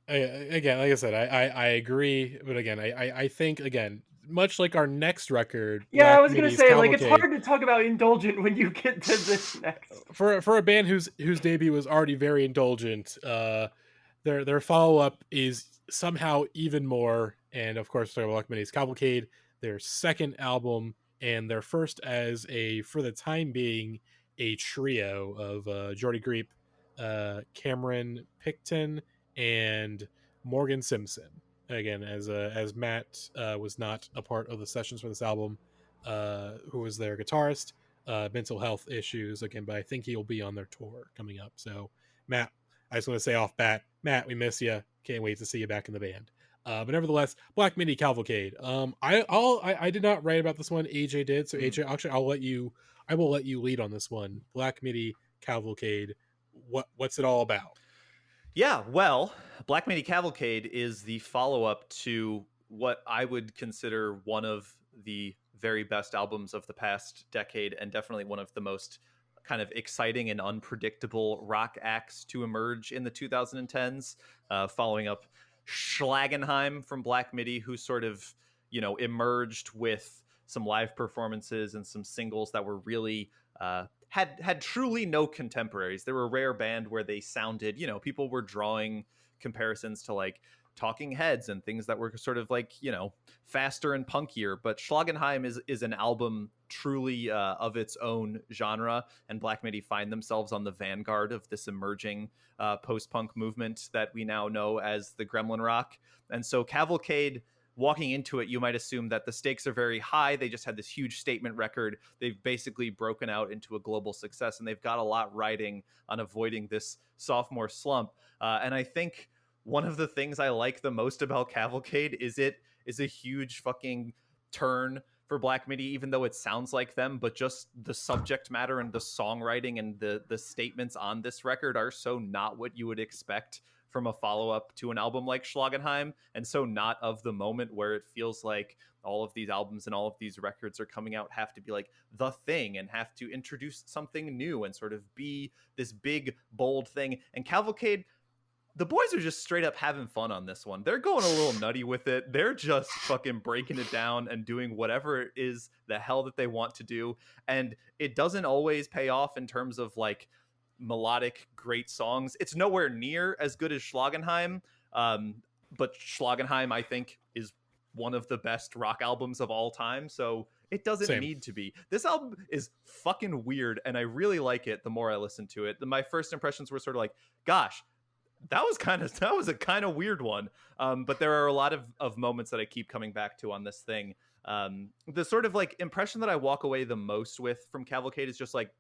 Again, like I said, I agree, but again, I think again, much like our next record. Yeah, Black I was gonna say like it's hard to talk about indulgent when you get to this next. For a band whose debut was already very indulgent, their follow up is somehow even more. And of course, Black Midi's Cavalcade, their second album, and their first as for the time being, a trio of Jordy Greep, Cameron Picton, and Morgan Simpson. Again, as Matt was not a part of the sessions for this album, who was their guitarist, mental health issues again, but I think he'll be on their tour coming up. So, Matt, I just want to say off bat, Matt, we miss you. Can't wait to see you back in the band. But nevertheless, Black Midi Cavalcade. I did not write about this one. AJ did. So AJ, actually, I will let you lead on this one. Black Midi Cavalcade. What's it all about? Yeah, well, Black Midi Cavalcade is the follow-up to what I would consider one of the very best albums of the past decade, and definitely one of the most kind of exciting and unpredictable rock acts to emerge in the 2010s, following up Schlagenheim from Black Midi, who sort of, emerged with some live performances and some singles that were really had truly no contemporaries. They were a rare band where they sounded, people were drawing comparisons to like Talking Heads and things that were sort of like, faster and punkier. But Schlagenheim is an album truly of its own genre, and Black Midi find themselves on the vanguard of this emerging post-punk movement that we now know as the Gremlin Rock. And so Cavalcade, walking into it, you might assume that the stakes are very high. They just had this huge statement record. They've basically broken out into a global success, and they've got a lot riding on avoiding this sophomore slump. And I think one of the things I like the most about Cavalcade is it is a huge fucking turn for Black Midi, even though it sounds like them, but just the subject matter and the songwriting and the statements on this record are so not what you would expect from a follow-up to an album like Schlagenheim, and so not of the moment where it feels like all of these albums and all of these records are coming out have to be like the thing and have to introduce something new and sort of be this big, bold thing. And Cavalcade, the boys are just straight up having fun on this one. They're going a little nutty with it. They're just fucking breaking it down and doing whatever it is the hell that they want to do. And it doesn't always pay off in terms of like melodic, great songs. It's nowhere near as good as Schlagenheim. but Schlagenheim, I think, is one of the best rock albums of all time. So it doesn't Same. need to be. This album is fucking weird, and I really like it the more I listen to it. My first impressions were sort of like, gosh, that was a kind of weird one. But there are a lot of moments that I keep coming back to on this thing. The sort of like impression that I walk away the most with from Cavalcade is just like,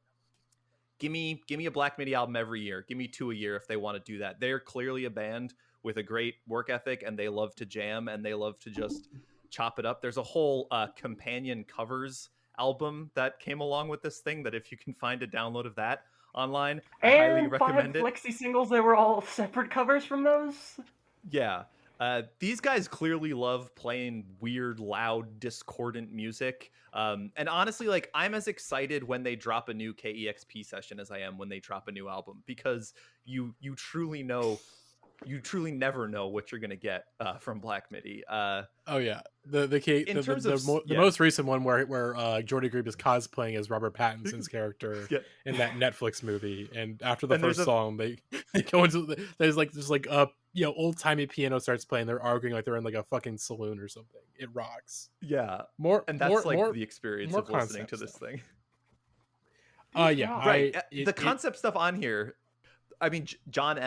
give me a Black Midi album every year. Give me 2 a year if they want to do that. They're clearly a band with a great work ethic, and they love to jam, and they love to just chop it up. There's a whole companion covers album that came along with this thing that if you can find a download of that online, I highly recommend it. And 5 flexi singles, they were all separate covers from those. Yeah. These guys clearly love playing weird, loud, discordant music. And honestly, like, I'm as excited when they drop a new KEXP session as I am when they drop a new album, because you truly never know what you're gonna get from Black Midi. Oh yeah, the most recent one where Jordy Grebe is cosplaying as Robert Pattinson's character in that Netflix movie, and after the first song, they go into there's like old timey piano starts playing. They're arguing like they're in like a fucking saloon or something. It rocks. Yeah, and that's the experience of listening to this thing. Yeah, right. The concept stuff on here. I mean, John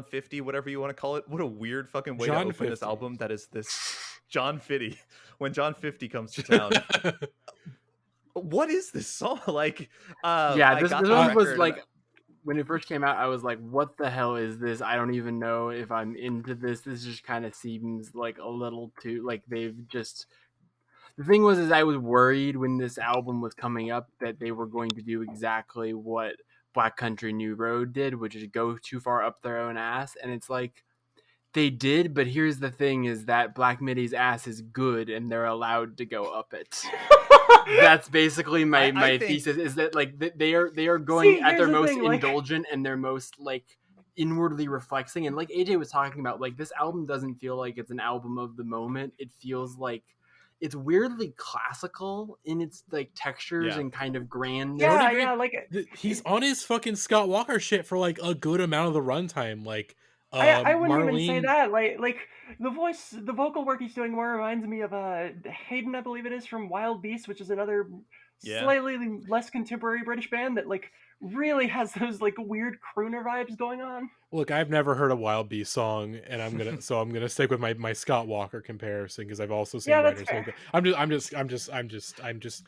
50, whatever you want to call it. What a weird fucking way to open this album. That is this John 50. When John 50 comes to town. What is this song? Like, this one was like, when it first came out, I was like, what the hell is this? I don't even know if I'm into this. This just kind of seems like a little too, like they've just... The thing was, is I was worried when this album was coming up that they were going to do exactly what Black Country New Road did, which is go too far up their own ass. And it's like, they did, but here's the thing, is that Black Midi's ass is good and they're allowed to go up it. That's basically my thesis, is that like they are going at their most indulgent and their most like inwardly reflecting. And like AJ was talking about, like, this album doesn't feel like it's an album of the moment. It feels like it's weirdly classical in its like textures and kind of grand. Yeah, like he's on his fucking Scott Walker shit for like a good amount of the runtime. Like, I wouldn't even say that. Like the vocal work he's doing more reminds me of Hayden, I believe it is, from Wild Beast, which is another slightly less contemporary British band that like really has those like weird crooner vibes going on. Look, I've never heard a Wild Beast song, and I'm gonna stick with my Scott Walker comparison, because I've also seen writers like that. I'm just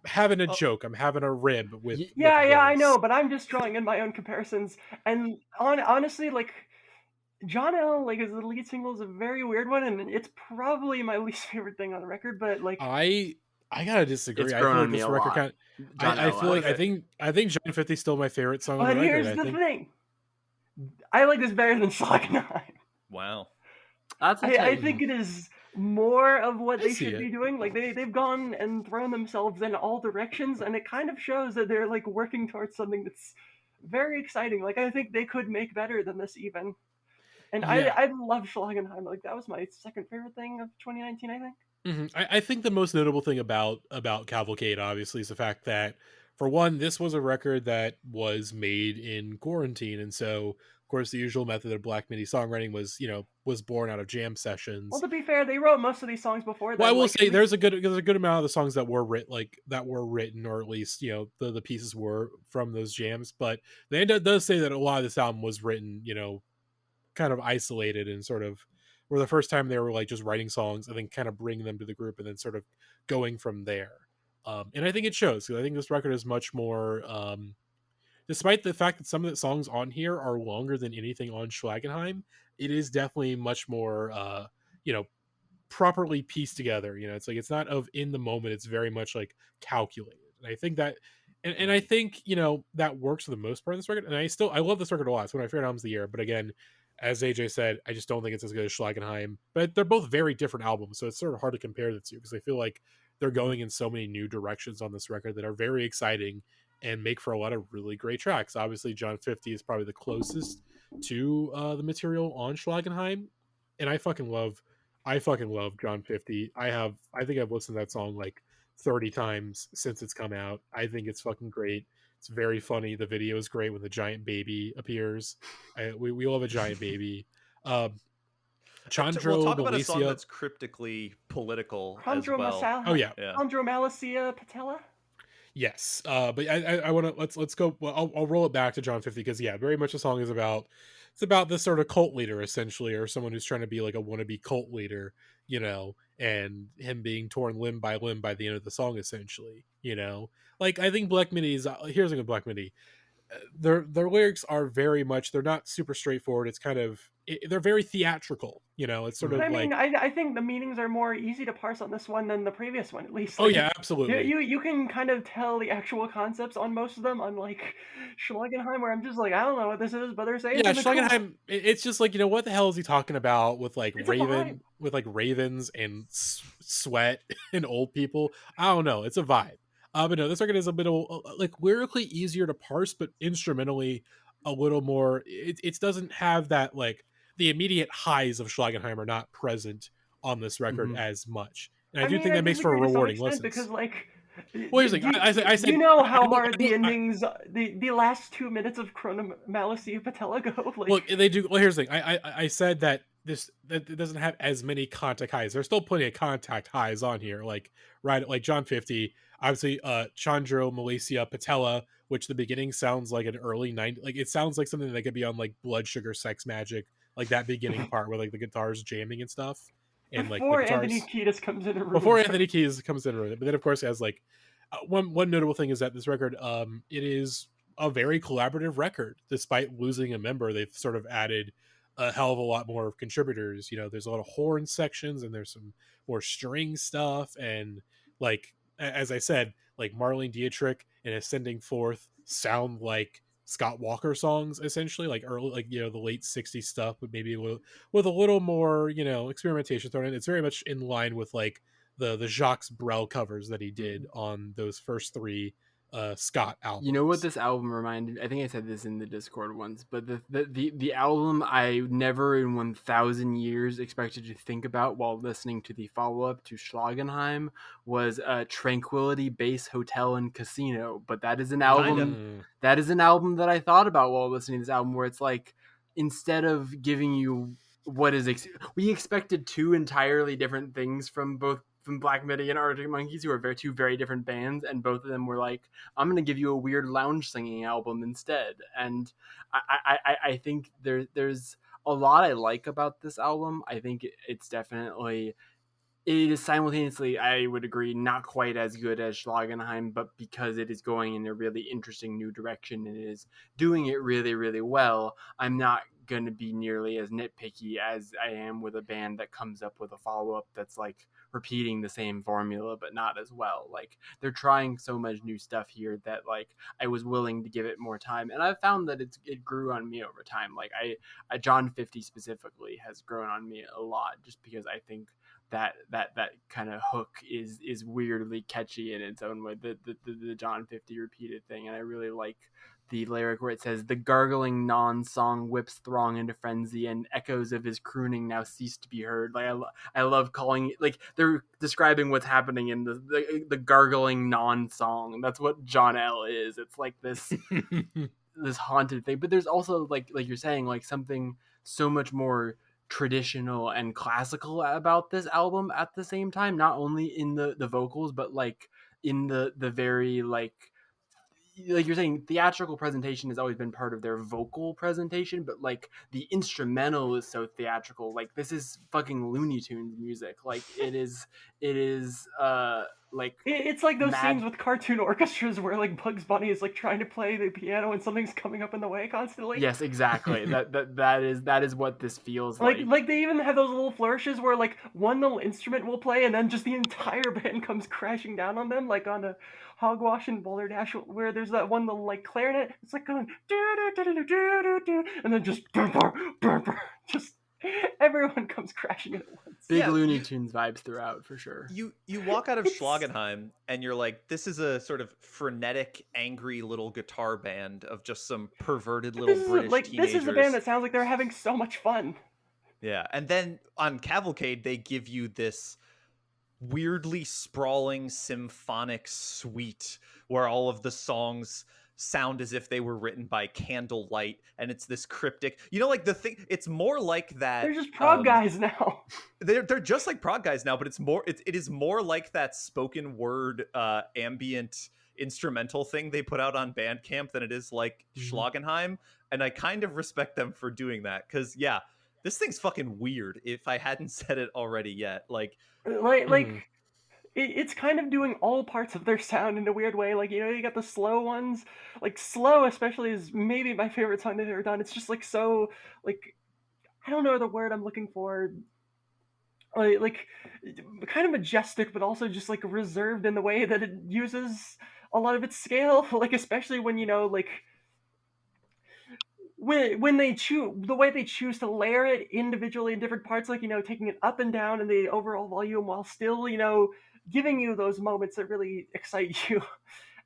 having a joke. I'm having a rib with I know, but I'm just drawing in my own comparisons. And honestly, like, John L, like, as the lead single, is a very weird one, and it's probably my least favorite thing on the record. But like, I gotta disagree. I feel like this record kind of, I think John 50 is still my favorite song on the record. But here's the thing. I like this better than Schlagenheim. Wow. I think it is more of what they should be doing. Like, they've gone and thrown themselves in all directions, and it kind of shows that they're like working towards something that's very exciting. Like, I think they could make better than this even. And I love Schlagenheim. Like, that was my second favorite thing of 2019, I think. Mm-hmm. I think the most notable thing about Cavalcade, obviously, is the fact that, for one, this was a record that was made in quarantine, and so, of course, the usual method of Black Midi songwriting was born out of jam sessions. Well, to be fair, they wrote most of these songs before that. Well, I will say there's a good amount of the songs that were written, or at least the pieces were from those jams. But the end does say that a lot of this album was written, kind of isolated, and sort of were the first time they were like just writing songs and then kind of bringing them to the group and then sort of going from there. And I think it shows, because I think this record is much more, despite the fact that some of the songs on here are longer than anything on Schlagenheim, it is definitely much more, properly pieced together. It's like, it's not of in the moment, it's very much like calculated. And I think that, and I think, that works for the most part of this record. And I love this record a lot. It's one of my favorite albums of the year. But again, as AJ said, I just don't think it's as good as Schlagenheim. But they're both very different albums, so it's sort of hard to compare the two, because I feel like they're going in so many new directions on this record that are very exciting and make for a lot of really great tracks. Obviously, John 50 is probably the closest to the material on Schlagenheim, and I fucking love John 50. I think I've listened to that song like 30 times since it's come out. I think it's fucking great. It's very funny. The video is great when the giant baby appears. We love a giant baby. Chandro We'll talk about a song Milicia. that's cryptically political as Chandra well. Oh yeah, Yeah. Chandra Malicia Patella. yes. But I want to let's go. Well, I'll roll it back to John 50 because yeah, very much the song is about it's about this sort of cult leader essentially, or someone who's trying to be like a wannabe cult leader, and him being torn limb by the end of the song essentially, Like I think Black Midi is here's a good Black Midi. Their lyrics are very much they're not super straightforward. It's kind of they're very theatrical. It's sort But of I mean, like I think the meanings are more easy to parse on this one than the previous one, at least. oh Like, yeah, absolutely. you can kind of tell the actual concepts on most of them, unlike Schlagenheim, where I'm just like, I don't know what this is, but they're saying Yeah, something cool. Schlagenheim. It's just like what the hell is he talking about with like It's a vibe. ravens and sweat and old people? I don't know. It's a vibe. But no, this record is a bit of like lyrically easier to parse, but instrumentally a little more. It doesn't have that like the immediate highs of Schlagenheim are not present on this record as much, and I do mean, think I that makes for a disagree to some rewarding extent listen. because, like, Well, here's the thing. I said you know how I know- hard I know- the I- endings, the last 2 minutes of Malicia Patella go. Like, Look, they do. Well, here's the thing. I said that that it doesn't have as many contact highs. There's still plenty of contact highs on here. Like like John 50, obviously Chandro Milicia Patella, which the beginning sounds like an early 90s, like it sounds like something that could be on like Blood Sugar Sex Magic, like that beginning part where like the guitars jamming and stuff, and like the before guitars Anthony Kiedis comes in and ruins before it. Anthony Keys comes in with it. But then of course it has like one notable thing is that this record it is a very collaborative record. Despite losing a member, they've sort of added a hell of a lot more contributors. There's a lot of horn sections and there's some more string stuff, and like as I said, like Marlene Dietrich and Ascending Forth sound like Scott Walker songs essentially, like early, like the late 60s stuff, but maybe with a little more experimentation thrown in. It's very much in line with like the Jacques Brel covers that he did on those first three Scott albums. You know what this album reminded me? I think I said this in the Discord once, but the album I never in 1,000 years expected to think about while listening to the follow-up to Schlagenheim was Tranquility Base Hotel and Casino. But that is an album that I thought about while listening to this album, where it's like, instead of giving you what is we expected two entirely different things from Black Midi and Arctic Monkeys, who are two very different bands, and both of them were like, I'm going to give you a weird lounge singing album instead. And I think there's a lot I like about this album. I think it's definitely, it is simultaneously, I would agree, not quite as good as Schlagenheim, but because it is going in a really interesting new direction and it is doing it really, really well, I'm not going to be nearly as nitpicky as I am with a band that comes up with a follow-up that's like repeating the same formula but not as well. Like, they're trying so much new stuff here that like I was willing to give it more time, and I've found that it grew on me over time. Like I John 50 specifically has grown on me a lot, just because I think that kind of hook is weirdly catchy in its own way, the John 50 repeated thing. And I really like the lyric where it says, the gargling non-song whips throng into frenzy, and echoes of his crooning now cease to be heard. Like I love calling it, like, they're describing what's happening in the gargling non-song. That's what John L is. It's like this this haunted thing. But there's also like you're saying, like something so much more traditional and classical about this album at the same time, not only in the vocals, but like in the very like you're saying, theatrical presentation has always been part of their vocal presentation, but like the instrumental is so theatrical. Like, this is fucking Looney Tunes music. Like, it is like, it's like those scenes with cartoon orchestras where like Bugs Bunny is like trying to play the piano and something's coming up in the way constantly. Yes, exactly. that is what this feels like. Like they even have those little flourishes where like one little instrument will play and then just the entire band comes crashing down on them, like on a Hogwash and Boulder Dash, where there's that one little like clarinet. It's like going do, and then just just everyone comes crashing in at once. Big Looney Tunes vibes throughout, for sure. You walk out of Schlagenheim and you're like, this is a sort of frenetic, angry little guitar band of just some perverted little British teenagers. This is a band that sounds like they're having so much fun. Yeah, and then on Cavalcade, they give you this weirdly sprawling symphonic suite where all of the songs sound as if they were written by candlelight, and it's this cryptic, like the thing. It's more like that. They're just prog guys now. They're just like prog guys now, but it is more like that spoken word ambient instrumental thing they put out on Bandcamp than it is like Schlagenheim, and I kind of respect them for doing that, because this thing's fucking weird, if I hadn't said it already yet. It's kind of doing all parts of their sound in a weird way. Like, you got the slow ones. Like, Slow especially is maybe my favorite song they've ever done. It's just like so, like, I don't know the word I'm looking for. Like kind of majestic, but also just like reserved in the way that it uses a lot of its scale. Like, especially when like when they choose the way they choose to layer it individually in different parts, like taking it up and down in the overall volume while still giving you those moments that really excite you.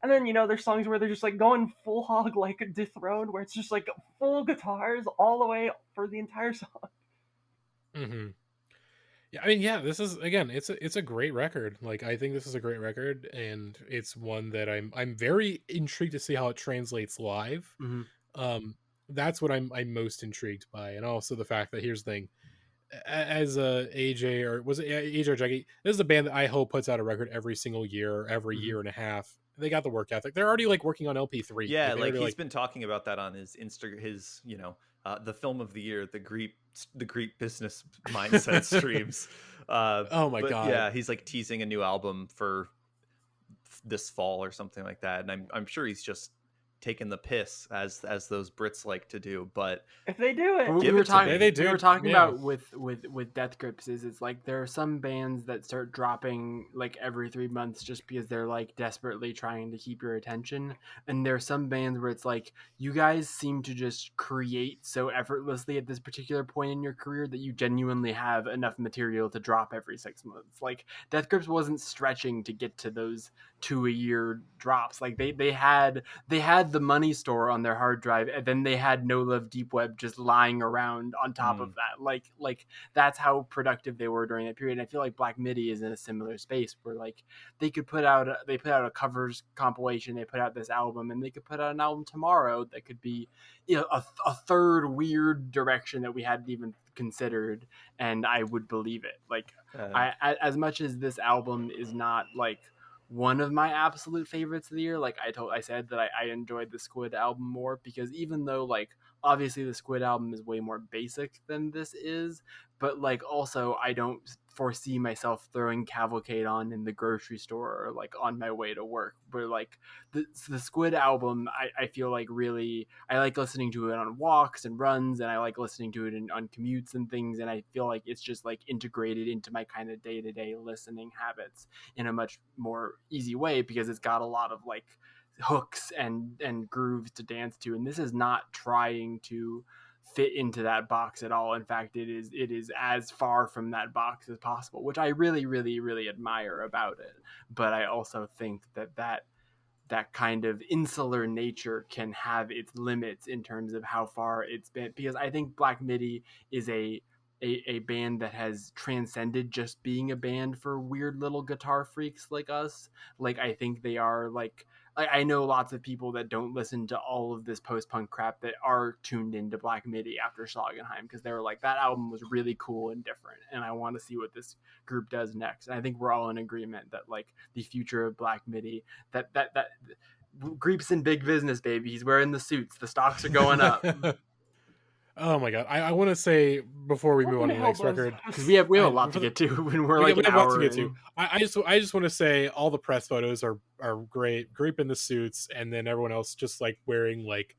And then there's songs where they're just like going full hog, like Dethroned, where it's just like full guitars all the way for the entire song. Yeah, I mean, this is, again, it's a great record. Like, I think this is a great record, and it's one that I'm very intrigued to see how it translates live. That's what I'm most intrigued by, and also the fact that, here's the thing, as AJ, or was it AJ or Jackie, this is a band that I hope puts out a record every single year, every year and a half. They got the work ethic. They're already like working on LP3. Yeah, like he's been talking about that on his his the film of the year, the Greek business mindset streams. Oh my god! Yeah, he's like teasing a new album for this fall or something like that, and I'm sure he's just taking the piss, as those Brits like to do. But if they do it, we were talking about with Death Grips is it's like there are some bands that start dropping like every 3 months just because they're like desperately trying to keep your attention, and there are some bands where it's like you guys seem to just create so effortlessly at this particular point in your career that you genuinely have enough material to drop every 6 months. Like, Death Grips wasn't stretching to get to those 2 a year drops. Like they had the Money Store on their hard drive, and then they had No Love Deep Web just lying around on top of that. Like that's how productive they were during that period. And I feel like Black Midi is in a similar space where like they put out a covers compilation, they put out this album, and they could put out an album tomorrow that could be a third weird direction that we hadn't even considered, and I would believe it. Like I as much as this album is not like one of my absolute favorites of the year, like I said that I enjoyed the Squid album more, because even though like obviously the Squid album is way more basic than this is, but like also I don't foresee myself throwing Cavalcade on in the grocery store or like on my way to work. But like the Squid album, I feel like really I like listening to it on walks and runs, and I like listening to it on commutes and things, and I feel like it's just like integrated into my kind of day-to-day listening habits in a much more easy way, because it's got a lot of like hooks and grooves to dance to, and this is not trying to fit into that box at all. In fact, it is as far from that box as possible, which I really, really, really admire about it. But I also think that kind of insular nature can have its limits in terms of how far it's been, because I think Black Midi is a band that has transcended just being a band for weird little guitar freaks like us. Like, I think they are like, I know lots of people that don't listen to all of this post-punk crap that are tuned into Black Midi after Schlagenheim, because they were like, that album was really cool and different, and I want to see what this group does next. And I think we're all in agreement that like the future of Black Midi, that Greep's in big business, baby. He's wearing the suits. The stocks are going up. Oh my god! I want to say before we move on to the next record, because we have a lot to get to when we're like an hour in. I just want to say all the press photos are great. Greep in the suits, and then everyone else just like wearing like.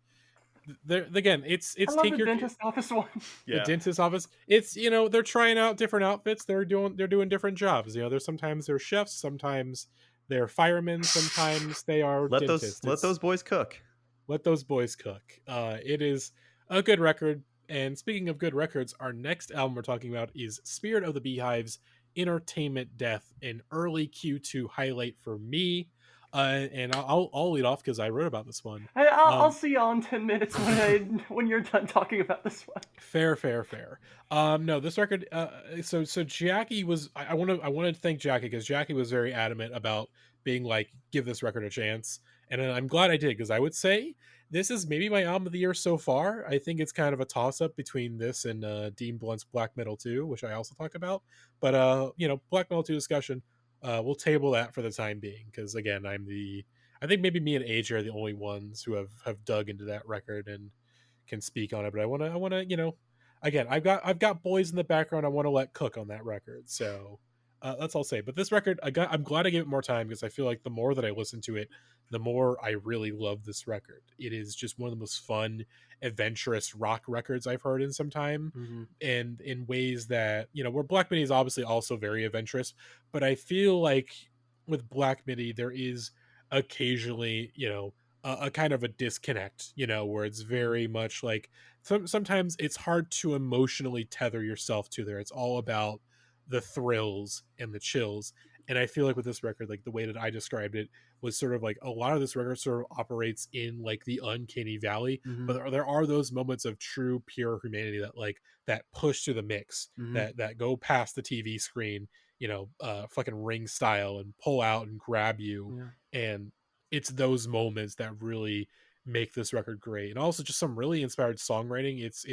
Again, it's I love take the your dentist office one. The dentist office. It's they're trying out different outfits. They're doing different jobs. There's sometimes they're chefs, sometimes they're firemen, sometimes they are dentists. Let those boys cook. Let those boys cook. It is a good record. And speaking of good records, our next album we're talking about is Spirit of the Beehive's Entertainment Death, an early Q2 highlight for me. And I'll lead off because I wrote about this one. I'll see y'all in 10 minutes when you're done talking about this one. Fair. No, this record. So Jackie was. I want to thank Jackie, because Jackie was very adamant about being like, give this record a chance. And I'm glad I did, because I would say this is maybe my album of the year so far. I think it's kind of a toss up between this and Dean Blunt's Black Metal 2, which I also talked about. But Black Metal 2 discussion, we'll table that for the time being, because again, I think maybe me and AJ are the only ones who have dug into that record and can speak on it. But I wanna again, I've got boys in the background I want to let cook on that record. So that's all I'll say. But this record, I'm glad I gave it more time, because I feel like the more that I listen to it, the more I really love this record. It is just one of the most fun, adventurous rock records I've heard in some time, Mm-hmm. and in ways that, where Black Midi is obviously also very adventurous, but I feel like with Black Midi there is occasionally, a kind of a disconnect, where it's very much like sometimes it's hard to emotionally tether yourself to there. It's all about the thrills and the chills. And I feel like with this record, like the way that I described it was sort of like a lot of this record sort of operates in like the uncanny valley, Mm-hmm. but there are those moments of true pure humanity that like that push through the mix, Mm-hmm. that go past the TV screen, fucking Ring style, and pull out and grab you. Yeah. And it's those moments that really make this record great. And also just some really inspired songwriting. It's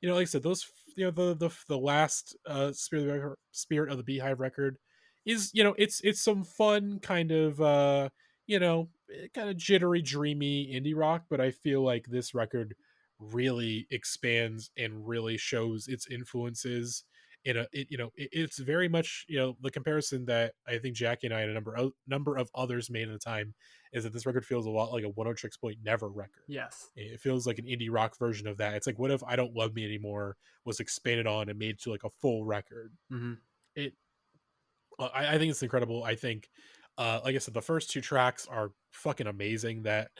like I said, those, the last Spirit of the Beehive record is, it's some fun kind of kind of jittery, dreamy indie rock. But I feel like this record really expands and really shows its influences in it's very much, the comparison that I think Jackie and I and a number of others made at the time is that this record feels a lot like a One O Tricks Point Never record. Yes. It feels like an indie rock version of that. It's like, what if I Don't Love Me Anymore was expanded on and made to like a full record? Mm-hmm. It I think it's incredible. I think, like I said, the first two tracks are fucking amazing. That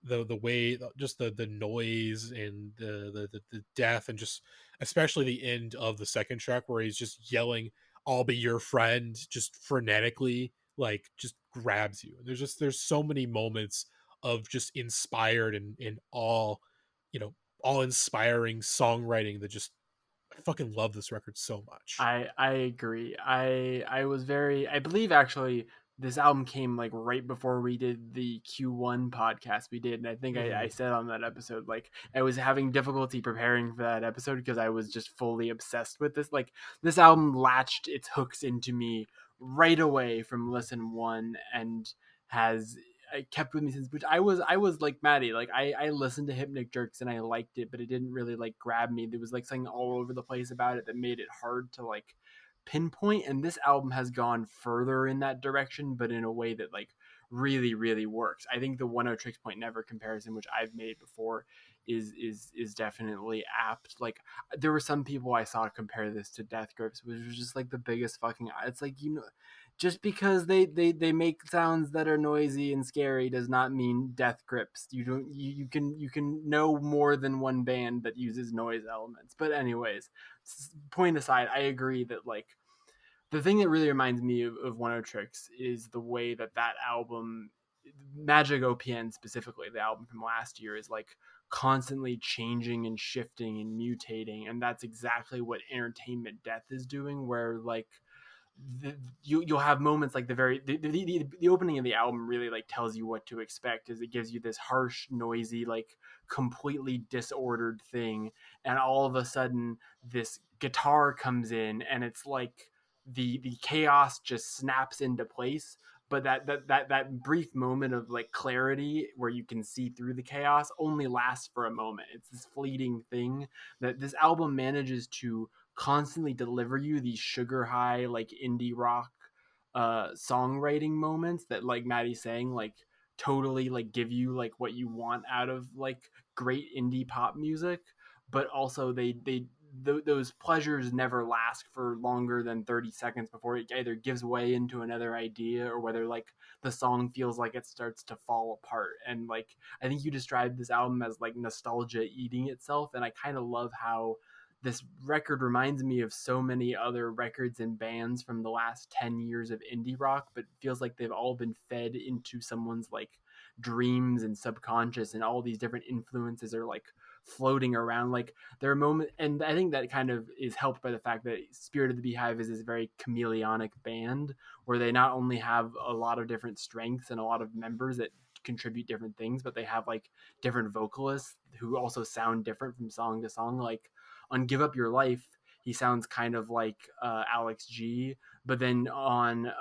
the way, just the noise and the death, and just especially the end of the second track where he's just yelling, "I'll be your friend," just frenetically, like just grabs you. And there's so many moments of just inspired and all, all inspiring songwriting that just, I fucking love this record so much. I agree. I was very, I believe actually this album came like right before we did the Q1 podcast we did, and I think I said on that episode, like, I was having difficulty preparing for that episode because I was just fully obsessed with this. Like, this album latched its hooks into me right away from listen one, and has I kept with me since. Which I was like Matty, like I listened to Hypnic Jerks and I liked it, but it didn't really like grab me. There was like something all over the place about it that made it hard to like pinpoint. And this album has gone further in that direction, but in a way that like really really works. I think the One O Tricks Point Never comparison, which I've made before, is definitely apt. Like, there were some people I saw compare this to Death Grips, which was just like the biggest fucking, it's like, just because they make sounds that are noisy and scary does not mean Death Grips. You can know more than one band that uses noise elements. But anyways, point aside, I agree that like the thing that really reminds me of One O Tricks is the way that album, Magic OPN specifically, the album from last year, is like constantly changing and shifting and mutating, and that's exactly what Entertainment Death is doing, where like you'll have moments like the opening of the album really like tells you what to expect, as it gives you this harsh, noisy, like completely disordered thing, and all of a sudden this guitar comes in and it's like the chaos just snaps into place. But that brief moment of like clarity where you can see through the chaos only lasts for a moment. It's this fleeting thing that this album manages to constantly deliver you these sugar high like indie rock songwriting moments that, like Maddie's saying, like totally like give you like what you want out of like great indie pop music. But also those pleasures never last for longer than 30 seconds before it either gives way into another idea, or whether like the song feels like it starts to fall apart. And like, I think you described this album as like nostalgia eating itself, and I kind of love how this record reminds me of so many other records and bands from the last 10 years of indie rock, but feels like they've all been fed into someone's like dreams and subconscious, and all these different influences are like floating around. Like there are moments, and I think that kind of is helped by the fact that Spirit of the Beehive is this very chameleonic band where they not only have a lot of different strengths and a lot of members that contribute different things, but they have like different vocalists who also sound different from song to song. Like on Give Up Your Life, he sounds kind of like Alex G, but then on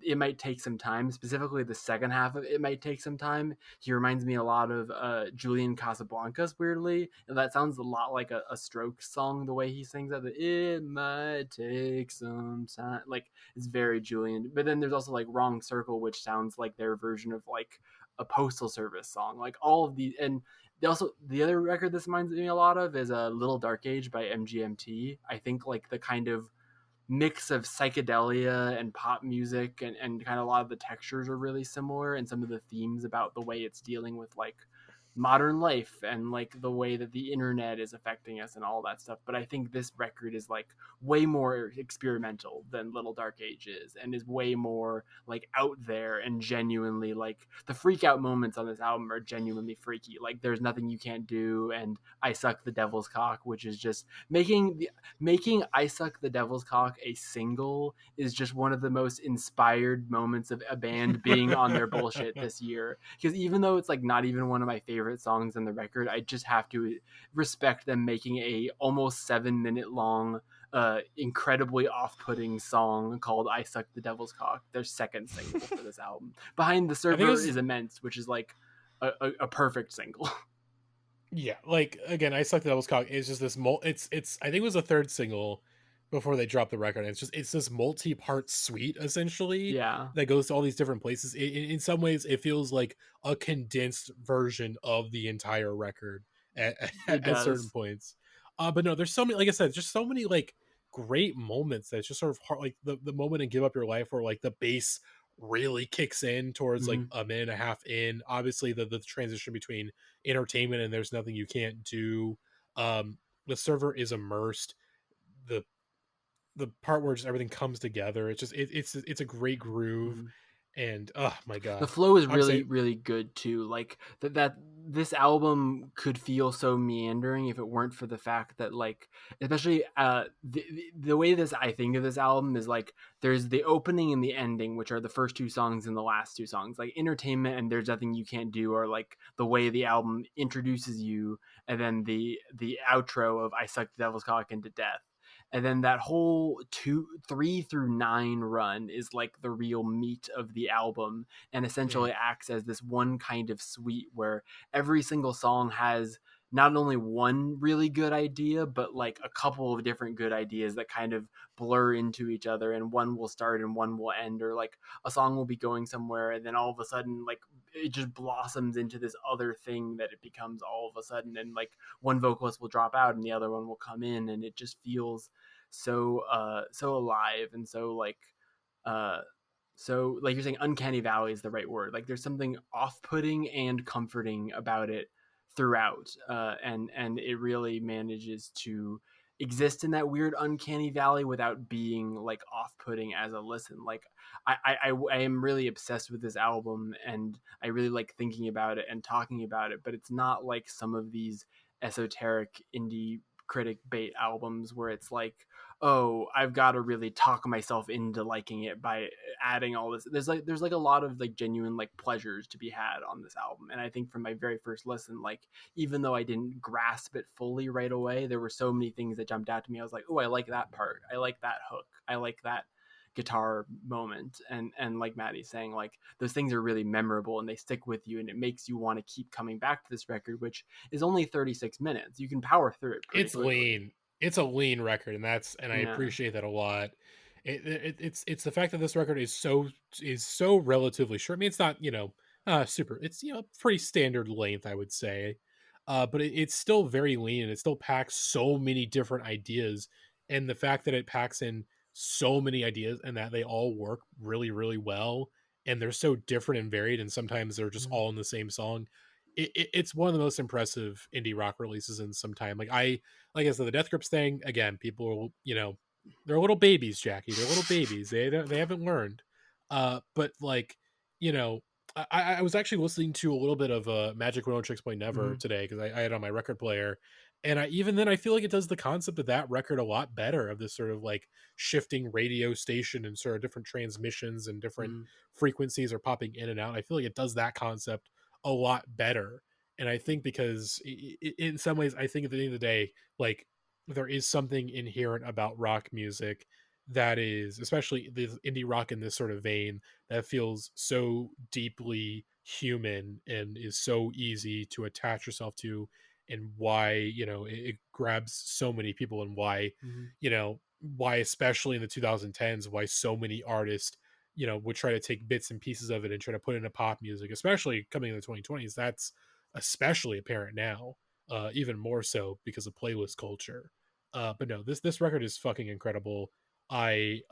It Might Take Some Time, specifically the second half of It Might Take Some Time, he reminds me a lot of Julian Casablancas, weirdly. And that sounds a lot like a Strokes song, the way he sings that. It might take some time. Like, it's very Julian. But then there's also like Wrong Circle, which sounds like their version of like a Postal Service song. Like all of these, and they also, the other record this reminds me a lot of is a Little Dark Age by MGMT. I think like the kind of mix of psychedelia and pop music and kind of a lot of the textures are really similar, and some of the themes about the way it's dealing with like modern life and like the way that the internet is affecting us and all that stuff. But I think this record is like way more experimental than Little Dark Age is, and is way more like out there and genuinely like the freak out moments on this album are genuinely freaky. Like There's Nothing You Can't Do and I Suck the Devil's Cock, which is just making I Suck the Devil's Cock a single is just one of the most inspired moments of a band being on their bullshit this year. Because even though it's like not even one of my favorite songs on the record, I just have to respect them making a almost 7-minute long incredibly off-putting song called I Suck the Devil's Cock, their second single for this album. Behind the Server is Immense, which is like a perfect single. Yeah, like again, I Suck the Devil's Cock is just this it's I think it was the third single before they dropped the record. And it's this multi-part suite essentially, Yeah, that goes to all these different places. In some ways, it feels like a condensed version of the entire record at certain points. But no, there's so many, like I said, just so many like great moments that's just sort of hard, like the moment in Give Up Your Life where like the bass really kicks in towards like a minute and a half in. Obviously the transition between Entertainment and There's Nothing You Can't Do. The Server is Immersed. The part where just everything comes together, it's a great groove. And oh my god, the flow is really good too. Like that this album could feel so meandering if it weren't for the fact that like, especially the way this I think of this album is like there's the opening and the ending, which are the first two songs and the last two songs. Like Entertainment and There's Nothing You Can't Do are like the way the album introduces you, and then the outro of I Suck the Devil's Cock into Death. And then that whole 3 through 9 run is like the real meat of the album, and essentially acts as this one kind of suite where every single song has not only one really good idea, but like a couple of different good ideas that kind of blur into each other, and one will start and one will end, or like a song will be going somewhere and then all of a sudden like it just blossoms into this other thing that it becomes all of a sudden, and like one vocalist will drop out and the other one will come in, and it just feels so alive and so like you're saying, uncanny valley is the right word. Like there's something off-putting and comforting about it throughout, and it really manages to exist in that weird uncanny valley without being like off-putting as a listen. Like I am really obsessed with this album, and I really like thinking about it and talking about it, but it's not like some of these esoteric indie critic bait albums where it's like, oh, I've got to really talk myself into liking it by adding all this. There's like a lot of like genuine like pleasures to be had on this album. And I think from my very first listen, like even though I didn't grasp it fully right away, there were so many things that jumped out to me. I was like, oh, I like that part. I like that hook. I like that guitar moment. And like Matty's saying, like those things are really memorable and they stick with you, and it makes you want to keep coming back to this record, which is only 36 minutes. You can power through it pretty quickly. Lean. It's a lean record, and I appreciate that a lot. It's the fact that this record is so relatively short. I mean, it's not super. It's pretty standard length, I would say, but it's still very lean, and it still packs so many different ideas. And the fact that it packs in so many ideas and that they all work really, really well, and they're so different and varied, and sometimes they're just all in the same song. It's one of the most impressive indie rock releases in some time. Like I said, the Death Grips thing, again, people, they're little babies, Jackie. They're little babies. They haven't learned. But like, I was actually listening to a little bit of Magic 106 Never today because I had it on my record player, and even then I feel like it does the concept of that record a lot better, of this sort of like shifting radio station and sort of different transmissions and different frequencies are popping in and out. I feel like it does that concept a lot better, and I think because in some ways I think at the end of the day, like, there is something inherent about rock music that is, especially the indie rock in this sort of vein, that feels so deeply human and is so easy to attach yourself to, and why, it grabs so many people, and why, why especially in the 2010s, why so many artists, would try to take bits and pieces of it and try to put it into pop music, especially coming in the 2020s. That's especially apparent now, even more so because of playlist culture. But no, this record is fucking incredible. I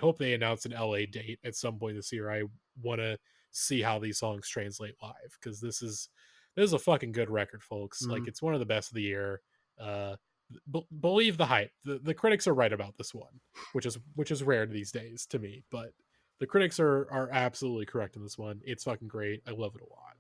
hope they announce an LA date at some point this year. I want to see how these songs translate live, because this is a fucking good record, folks. Like, it's one of the best of the year. Believe the hype. The critics are right about this one, which is rare these days to me, but the critics are absolutely correct in this one. It's fucking great. I love it a lot.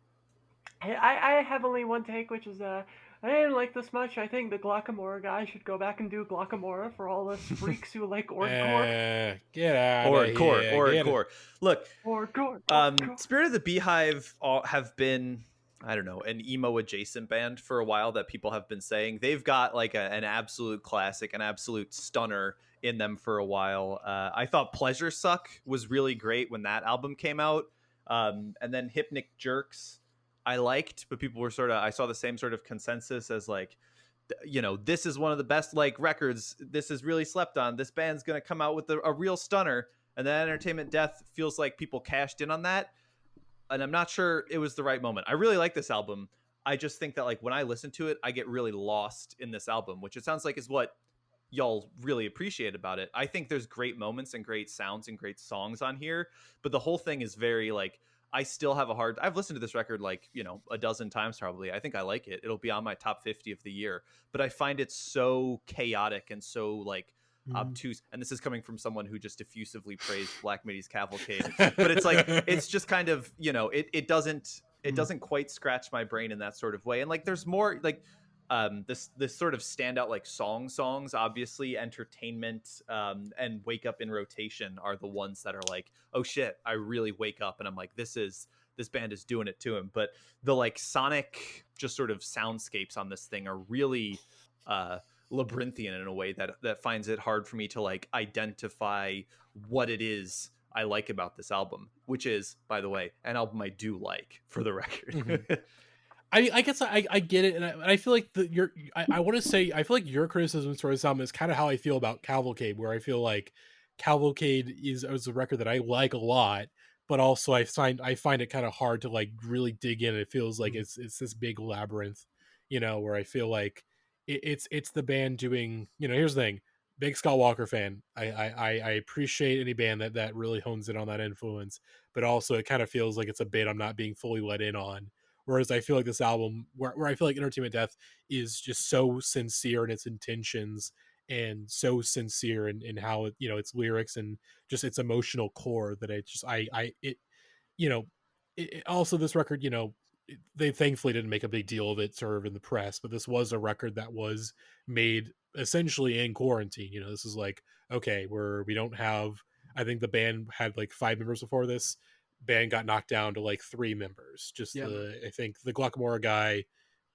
I have only one take, which is I didn't like this much. I think the Glockamora guy should go back and do Glockamora for all us freaks who like Ordcore. Get out of here. Ordcore. Look, Ordcore. Spirit of the Beehive have been, I don't know, an emo adjacent band for a while that people have been saying. They've got like an absolute classic, an absolute stunner in them for a while. I thought Pleasure Suck was really great when that album came out. And then Hypnic Jerks I liked, but people were I saw the same sort of consensus as like, this is one of the best like records. This is really slept on. This band's going to come out with a real stunner. And then Entertainment Death feels like people cashed in on that. And I'm not sure it was the right moment. I really like this album. I just think that like when I listen to it, I get really lost in this album, which it sounds like is what y'all really appreciate about it. I think there's great moments and great sounds and great songs on here, but the whole thing is very like, I still have I've listened to this record like, a dozen times probably. I think I like it. It'll be on my top 50 of the year, but I find it so chaotic and so like obtuse. And this is coming from someone who just effusively praised Black Midi's Cavalcade, but it's like, it's just kind of, it doesn't quite scratch my brain in that sort of way. And like, there's more like, this sort of standout like songs, obviously Entertainment and Wake Up in Rotation are the ones that are like, oh shit, I really wake up and I'm like, this band is doing it to him. But the like sonic just sort of soundscapes on this thing are really labyrinthian in a way that finds it hard for me to like identify what it is I like about this album, which is, by the way, an album I do like, for the record. I guess I get it, and I feel like I want to say, I feel like your criticism for this album is kind of how I feel about Cavalcade, where I feel like Cavalcade is a record that I like a lot, but also I find it kind of hard to like really dig in. It feels like it's this big labyrinth, where I feel like it's the band doing, here's the thing, big Scott Walker fan. I appreciate any band that really hones in on that influence, but also it kind of feels like it's a bit I'm not being fully let in on. Whereas I feel like this album, where I feel like Entertainment Death is just so sincere in its intentions and so sincere in how its lyrics and just its emotional core, that also this record, they thankfully didn't make a big deal of it sort of in the press, but this was a record that was made essentially in quarantine. This is like, okay, we don't have, I think the band had like 5 members before this. Band got knocked down to like 3 members. I think the Glockamora guy,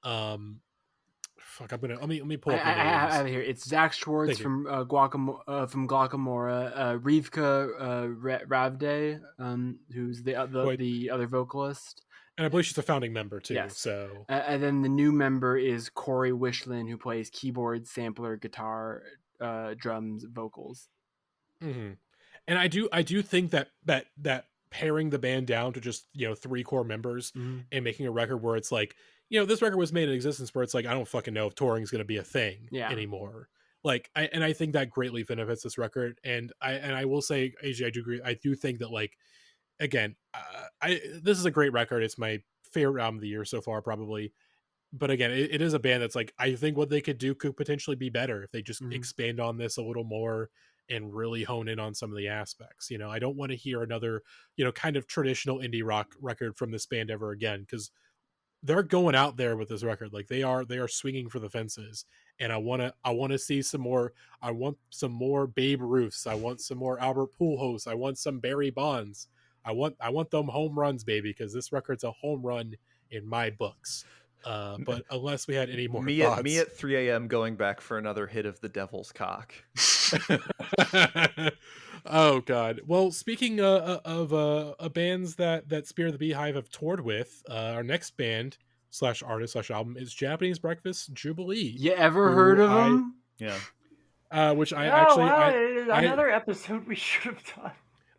let me pull up the names. I have it here. It's Zach Schwartz from Glockamora, Rivka Ravde, who's the other vocalist, and I believe she's a founding member too. Yes. So and then the new member is Corey Wishlin, who plays keyboard, sampler, guitar, drums, vocals. Mm-hmm. And I do think that paring the band down to just 3 core members and making a record where it's like, this record was made in existence where it's like, I don't fucking know if touring is going to be a thing anymore. Like, I think that greatly benefits this record. And I will say, AJ, I do agree. I do think that, like, again, this is a great record. It's my favorite album of the year so far, probably. But again, it is a band that's like, I think what they could do could potentially be better if they just expand on this a little more and really hone in on some of the aspects. You know, I don't want to hear another, kind of traditional indie rock record from this band ever again, because they're going out there with this record. Like they are swinging for the fences, and I want to see some more. I want some more Babe Ruths. I want some more Albert Pujols. I want some Barry Bonds. I want them home runs, baby, because this record's a home run in my books. But unless we had any more thoughts, me at 3 a.m. going back for another hit of the Devil's Cock. Oh God. Well, speaking of bands that Spear the Beehive have toured with, our next band / artist / album is Japanese Breakfast Jubilee. You ever heard of them? Yeah. Which I Oh, actually wow, I another episode we should have done.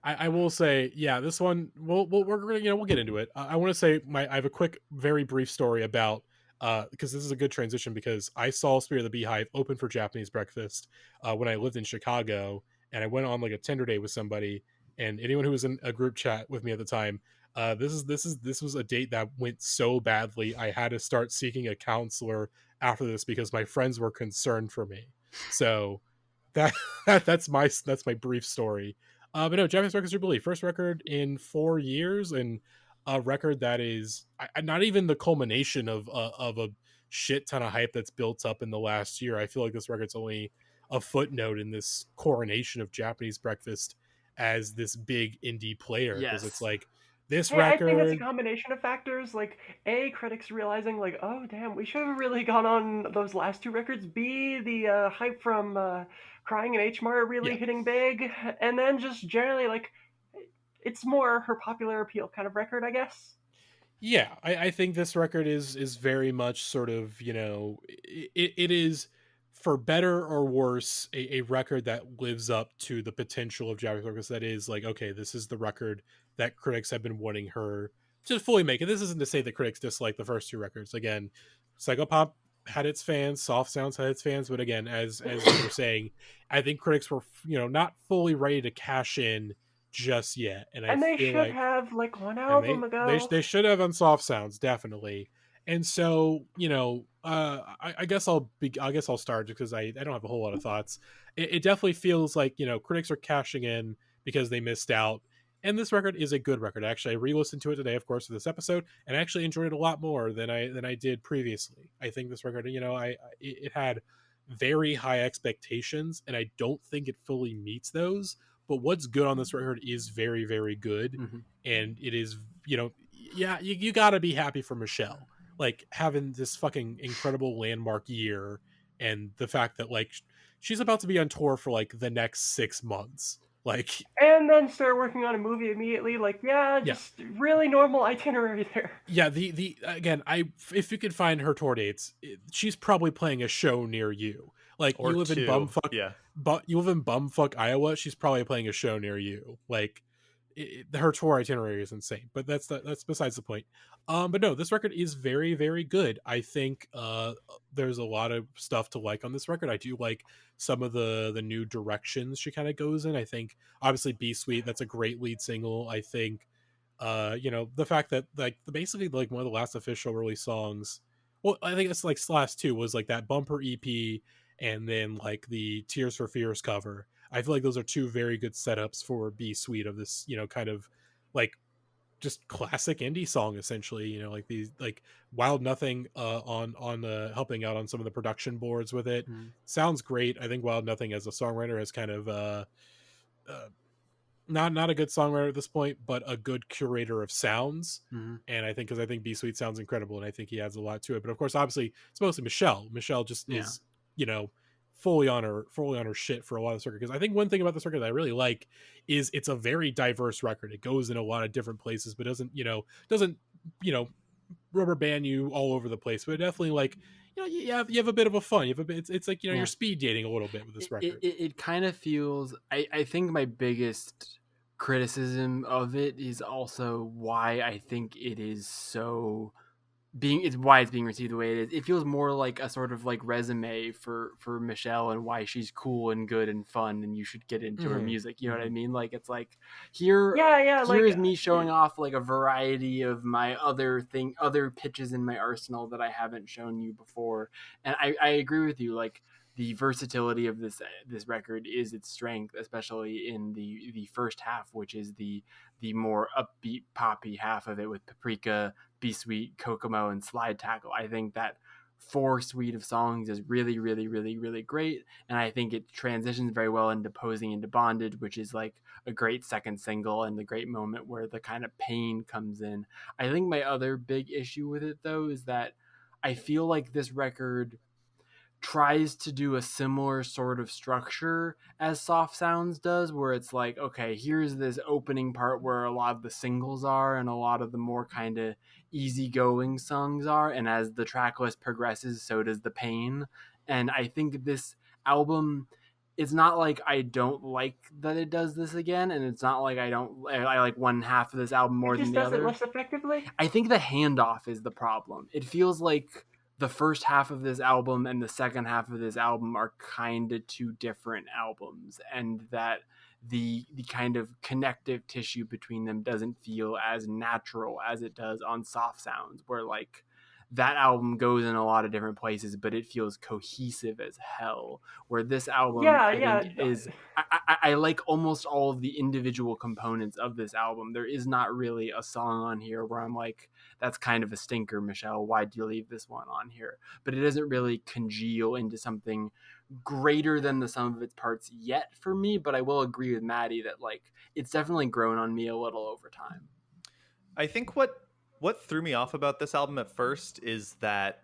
I will say, yeah, this one we're gonna we'll get into it. I want to say I have a quick, very brief story about because this is a good transition, because I saw Spirit of the Beehive open for Japanese Breakfast when I lived in Chicago, and I went on like a Tinder date with somebody, and anyone who was in a group chat with me at the time, this was a date that went so badly I had to start seeking a counselor after this because my friends were concerned for me. So that that's my brief story. But no, Japanese Records Jubilee, first record in 4 years, and a record that is not even the culmination of a shit ton of hype that's built up in the last year. I feel like this record's only a footnote in this coronation of Japanese Breakfast as this big indie player, because it's Yes. like this Hey, I think it's a record. combination of factors. Like, A, critics realizing, like, oh, damn, we should have really gone on those last two records. B, the hype from Crying and H Mart really Yeah. hitting big. And then just generally, like, it's more her popular appeal kind of record, I guess. Yeah, I think this record is very much sort of, it is, for better or worse, a record that lives up to the potential of Japanese Records. That is like, okay, this is the record that critics have been wanting her to fully make. And this isn't to say that critics dislike the first two records. Again, Psychopop had its fans, Soft Sounds had its fans, but again, as you were saying, I think critics were, not fully ready to cash in just yet. And I And they feel should like, have, like, one and album ago. they should have on Soft Sounds, definitely. And so, I guess I'll start, because I don't have a whole lot of thoughts. It definitely feels like, critics are cashing in because they missed out, and this record is a good record. Actually, I re-listened to it today, of course, for this episode, and I actually enjoyed it a lot more than I did previously. I think this record, it had very high expectations, and I don't think it fully meets those. But what's good on this record is very, very good. Mm-hmm. And it is, yeah, you gotta be happy for Michelle, like having this fucking incredible landmark year, and the fact that like she's about to be on tour for like the next 6 months, like, And then start working on a movie immediately. Like, yeah, yeah. just really normal itinerary there. Yeah, the again, if you could find her tour dates, she's probably playing a show near you. Like, Or you live in two. bumfuck, Yeah. but you live in bumfuck Iowa, she's probably playing a show near you. Like, her tour itinerary is insane, but that's besides the point. But no, this record is very, very good. I think there's a lot of stuff to like on this record. I do like some of the new directions she kind of goes in. I think obviously Be Sweet, that's a great lead single. I think the fact that like basically like one of the last official release songs, well, I think it's like last two, was like that bumper EP, and then like the Tears for Fears cover. I feel like those are two very good setups for Be Sweet, of this, kind of like just classic indie song, essentially. Like these, like Wild Nothing on helping out on some of the production boards with it. Mm-hmm. Sounds great. I think Wild Nothing as a songwriter has kind of not a good songwriter at this point, but a good curator of sounds. Mm-hmm. And I think, because I think B Sweet sounds incredible, and I think he adds a lot to it. But of course, obviously, it's mostly Michelle. Michelle just is, fully on her shit for a lot of this record. Because I think one thing about this record that I really like is it's a very diverse record. It goes in a lot of different places, but doesn't rubber band you all over the place. But it definitely, like, you have a bit of a fun. You have a bit. It's like, you're speed dating a little bit with this record. It kind of feels. I think my biggest criticism of it is also why I think it is so why it's being received the way it is. It feels more like a sort of like resume for Michelle, and why she's cool and good and fun, and you should get into her music. You know what I mean? Like, it's like, here is me showing off like a variety of my other pitches in my arsenal that I haven't shown you before. And I agree with you. Like, the versatility of this record is its strength, especially in the first half, which is the more upbeat poppy half of it with Paprika, Be Sweet, Kokomo, and Slide Tackle. I think that four suite of songs is really, really, really, really great, and I think it transitions very well into Posing into Bondage, which is like a great second single and the great moment where the kind of pain comes in. I think my other big issue with it, though, is that I feel like this record tries to do a similar sort of structure as Soft Sounds does, where it's like, okay, here's this opening part where a lot of the singles are and a lot of the more kind of easygoing songs are, and as the track list progresses, so does the pain. And I think this album, it's not like I don't like that it does this again, and it's not like I like one half of this album more It than just the does it other. less effectively. I think the handoff is the problem. It feels like the first half of this album and the second half of this album are kind of two different albums, and that the kind of connective tissue between them doesn't feel as natural as it does on Soft Sounds, where like that album goes in a lot of different places, but it feels cohesive as hell. Where this album, Yeah, I yeah. think, is I like almost all of the individual components of this album. There is not really a song on here where I'm like, that's kind of a stinker, Michelle. Why'd you leave this one on here? But it doesn't really congeal into something greater than the sum of its parts yet for me. But I will agree with Matty that like it's definitely grown on me a little over time. I think what threw me off about this album at first is that,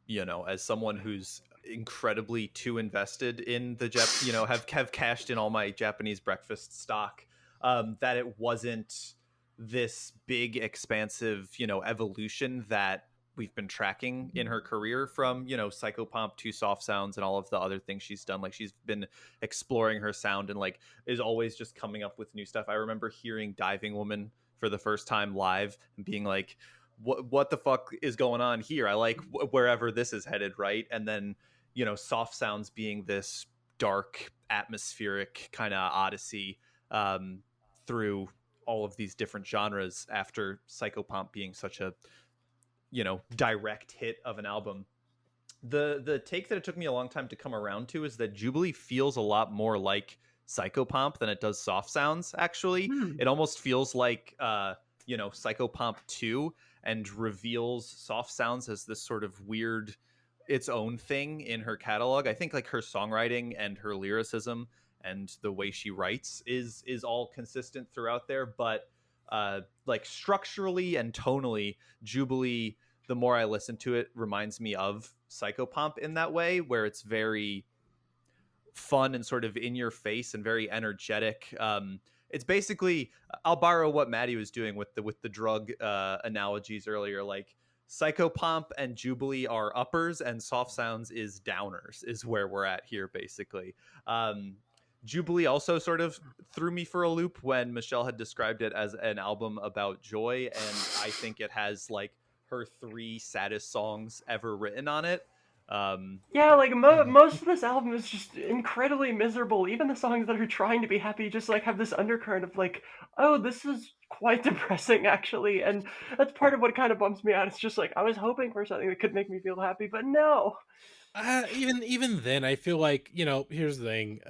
you know, as someone who's incredibly too invested in the have cashed in all my Japanese breakfast stock, that it wasn't this big expansive, you know, evolution that we've been tracking in her career from, you know, Psychopomp to Soft Sounds and all of the other things she's done. Like, she's been exploring her sound and like is always just coming up with new stuff. I remember hearing Diving Woman for the first time live and being like, what the fuck is going on here? I like wherever this is headed, right? And then, you know, Soft Sounds being this dark, atmospheric kind of odyssey through all of these different genres after Psychopomp being such a, you know, direct hit of an album. The take that it took me a long time to come around to is that Jubilee feels a lot more like Psychopomp than it does Soft Sounds, actually. It almost feels like you know, Psychopomp 2 and reveals Soft Sounds as this sort of weird its own thing in her catalog. I think like her songwriting and her lyricism and the way she writes is all consistent throughout there, but like structurally and tonally, Jubilee, the more I listen to it, reminds me of Psychopomp in that way, where it's very fun and sort of in your face and very energetic. It's basically, I'll borrow what Matty was doing with the drug analogies earlier. Like, Psychopomp and Jubilee are uppers and Soft Sounds is downers, is where we're at here, basically. Jubilee also sort of threw me for a loop when Michelle had described it as an album about joy, and I think it has like her 3 saddest songs ever written on it. Yeah, like most of this album is just incredibly miserable. Even the songs that are trying to be happy just like have this undercurrent of like, oh, this is quite depressing actually, and that's part of what kind of bums me out. It's just like I was hoping for something that could make me feel happy, but no. Even then, I feel like, you know, here's the thing.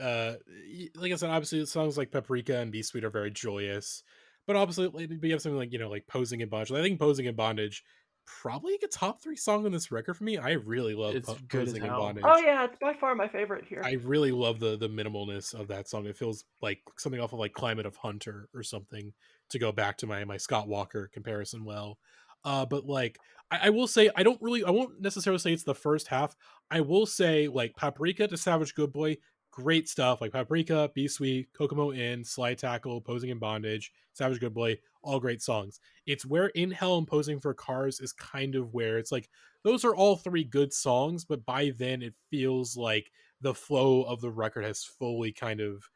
Like I said, obviously songs like Paprika and Be Sweet are very joyous, but obviously we have something like, you know, like Posing in Bondage. I think Posing in Bondage probably like a top 3 song on this record for me. I really love It's good as Posing in hell. Bondage. Oh yeah, it's by far my favorite here. I really love the minimalness of that song. It feels like something off of like Climate of Hunter or something, to go back to my Scott Walker comparison. Well, but like I will say, I won't necessarily say it's the first half. I will say like Paprika to Savage Good Boy, great stuff. Like Paprika, Be Sweet, Kokomo Inn, Slide Tackle, Posing in Bondage, Savage Good Boy, all great songs. It's where In Hell and Posing for Cars is kind of where it's like, those are all 3 good songs, but by then it feels like the flow of the record has fully kind of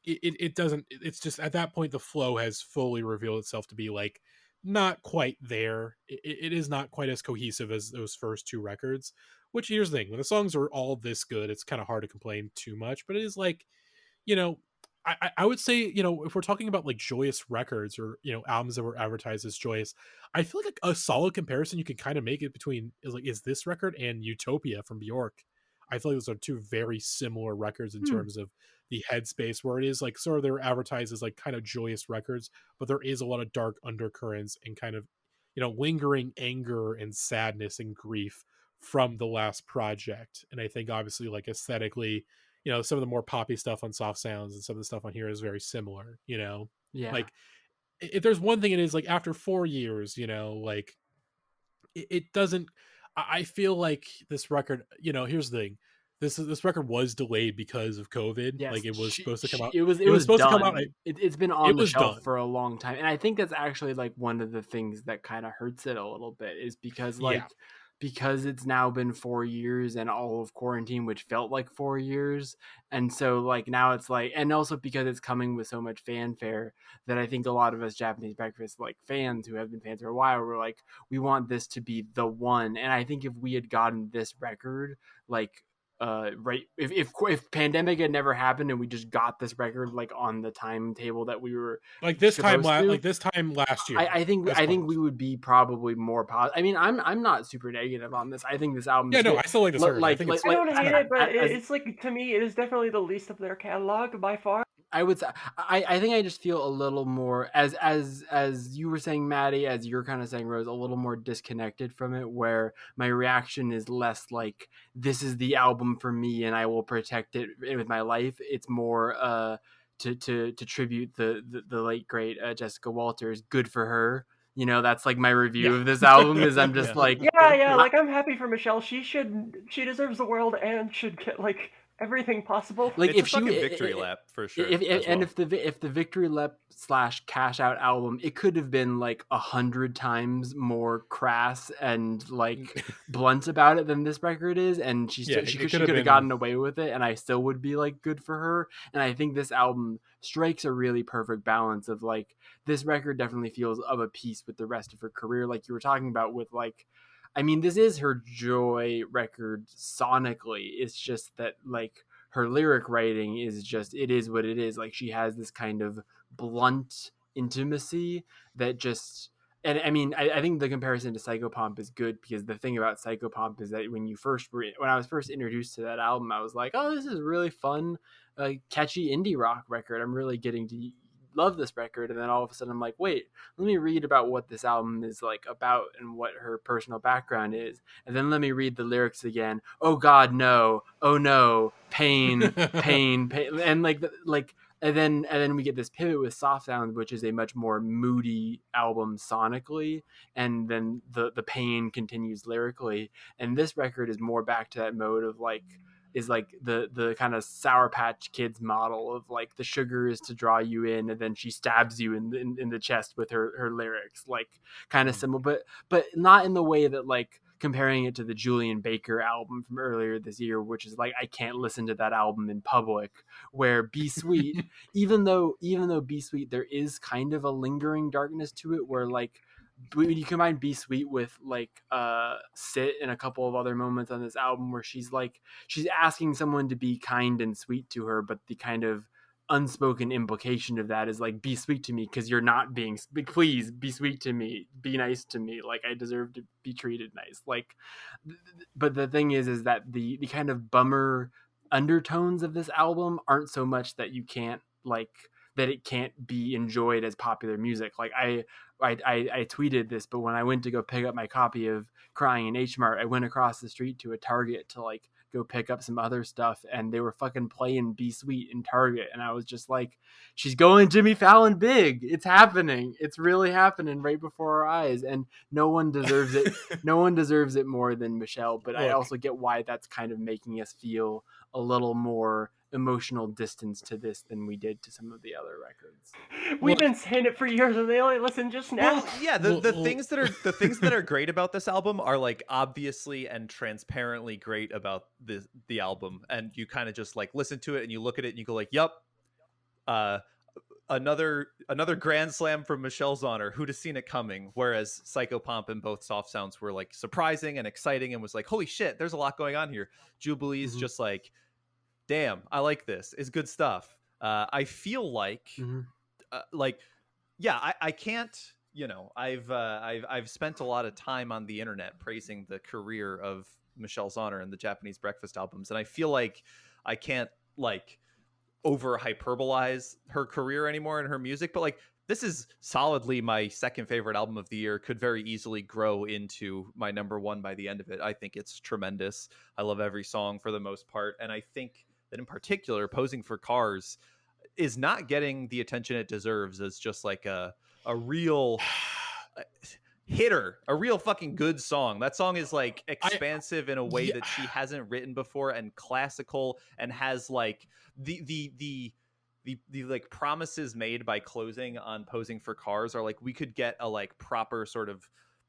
it doesn't, it's just at that point the flow has fully revealed itself to be like not quite there. It is not quite as cohesive as those first 2 records, which, here's the thing, when the songs are all this good, it's kind of hard to complain too much. But it is like, you know, I would say, you know, if we're talking about like joyous records or, you know, albums that were advertised as joyous, I feel like a solid comparison you can kind of make it between is this record and Utopia from Bjork. I feel like those are two very similar records in terms of the headspace, where it is like sort of they're advertised as like kind of joyous records, but there is a lot of dark undercurrents and kind of, you know, lingering anger and sadness and grief from the last project. And I think obviously like aesthetically, you know, some of the more poppy stuff on Soft Sounds and some of the stuff on here is very similar, you know. Yeah. Like if there's one thing, it is like after 4 years, you know, like it doesn't, I feel like this record, you know, here's the thing, this record was delayed because of COVID. Yes, Like it was supposed to come out, It was supposed done. to come out, It's been on it the was shelf done. for a long time, and I think that's actually like one of the things that kind of hurts it a little bit, is because like Yeah. because it's now been 4 years and all of quarantine, which felt like 4 years, and so like now it's like, and also because it's coming with so much fanfare that I think a lot of us Japanese breakfast like fans who have been fans for a while were like, we want this to be the one. And I think if we had gotten this record like right, if pandemic had never happened and we just got this record like on the timetable that we were Like this time supposed to, like this time last year, I think as close. we would be probably more positive. I mean, I'm not super negative on this. I think this album Yeah, is no, good. I still like this record. I think it's I don't hate it, but as- it's like, to me, it is definitely the least of their catalog by far. I would say I think I just feel a little more, as you were saying, Matty, as you're kind of saying, Rose, a little more disconnected from it, where my reaction is less like this is the album for me and I will protect it with my life. It's more to tribute the late great Jessica Walters. Good for her. You know, that's like my review of this album. Is I'm just like, Yeah, like I'm happy for Michelle. She deserves the world and should get like everything possible. like It's if a she fucking victory lap for sure. if the victory lap / cash out album, it could have been like 100 times more crass and like blunt about it than this record is, and she could have gotten away with it, and I still would be like, good for her. And I think this album strikes a really perfect balance of like, this record definitely feels of a piece with the rest of her career, like you were talking about with like, I mean, this is her joy record sonically. It's just that like her lyric writing is just, it is what it is. Like she has this kind of blunt intimacy that just, and I mean, I think the comparison to Psychopomp is good, because the thing about Psychopomp is that when I was first introduced to that album, I was like, oh, this is really fun, catchy indie rock record. I'm really getting to love this record. And then all of a sudden I'm like, wait, let me read about what this album is like about and what her personal background is, and then let me read the lyrics again. Oh god, no. Oh no. Pain. And and then we get this pivot with Soft Sounds, which is a much more moody album sonically, and then the pain continues lyrically. And this record is more back to that mode of like, is like the kind of Sour Patch Kids model of like, the sugar is to draw you in, and then she stabs you in the chest with her lyrics, like kind of similar, but not in the way that like comparing it to the Julian Baker album from earlier this year, which is like, I can't listen to that album in public, where Be Sweet, even though Be Sweet, there is kind of a lingering darkness to it, where like, when you combine Be Sweet with like Sit and a couple of other moments on this album where she's asking someone to be kind and sweet to her, but the kind of unspoken implication of that is like, be sweet to me because you're not being, please be sweet to me, be nice to me, like I deserve to be treated nice, like. But the thing is that the kind of bummer undertones of this album aren't so much that you can't like, that it can't be enjoyed as popular music. Like I tweeted this, but when I went to go pick up my copy of Crying in H Mart, I went across the street to a Target to like go pick up some other stuff, and they were fucking playing Be Sweet in Target, and I was just like, she's going Jimmy Fallon big. It's happening. It's really happening right before our eyes, and no one deserves it. No one deserves it more than Michelle. But I also get why that's kind of making us feel a little more emotional distance to this than we did to some of the other records. We've been saying it for years, and they only listen just now. Well, yeah, the things that are great about this album are like obviously and transparently great about the album, and you kind of just like listen to it and you look at it and you go like, "Yup, another grand slam from Michelle's honor. Who'd have seen it coming?" Whereas Psychopomp and both Soft Sounds were like surprising and exciting, and was like, "Holy shit, there's a lot going on here." Jubilee's just like, damn, I like this. It's good stuff. I feel like, yeah, I can't, I've spent a lot of time on the internet praising the career of Michelle Zauner and the Japanese Breakfast albums, and I feel like I can't like over hyperbolize her career anymore in her music, but like this is solidly my second favorite album of the year, could very easily grow into my number one by the end of it. I think it's tremendous. I love every song for the most part, and I think that in particular Posing for Cars is not getting the attention it deserves as just like a real hitter, a real fucking good song. That song is like expansive in a way that she hasn't written before, and classical, and has like the like promises made by closing on Posing for Cars are like, we could get a like proper sort of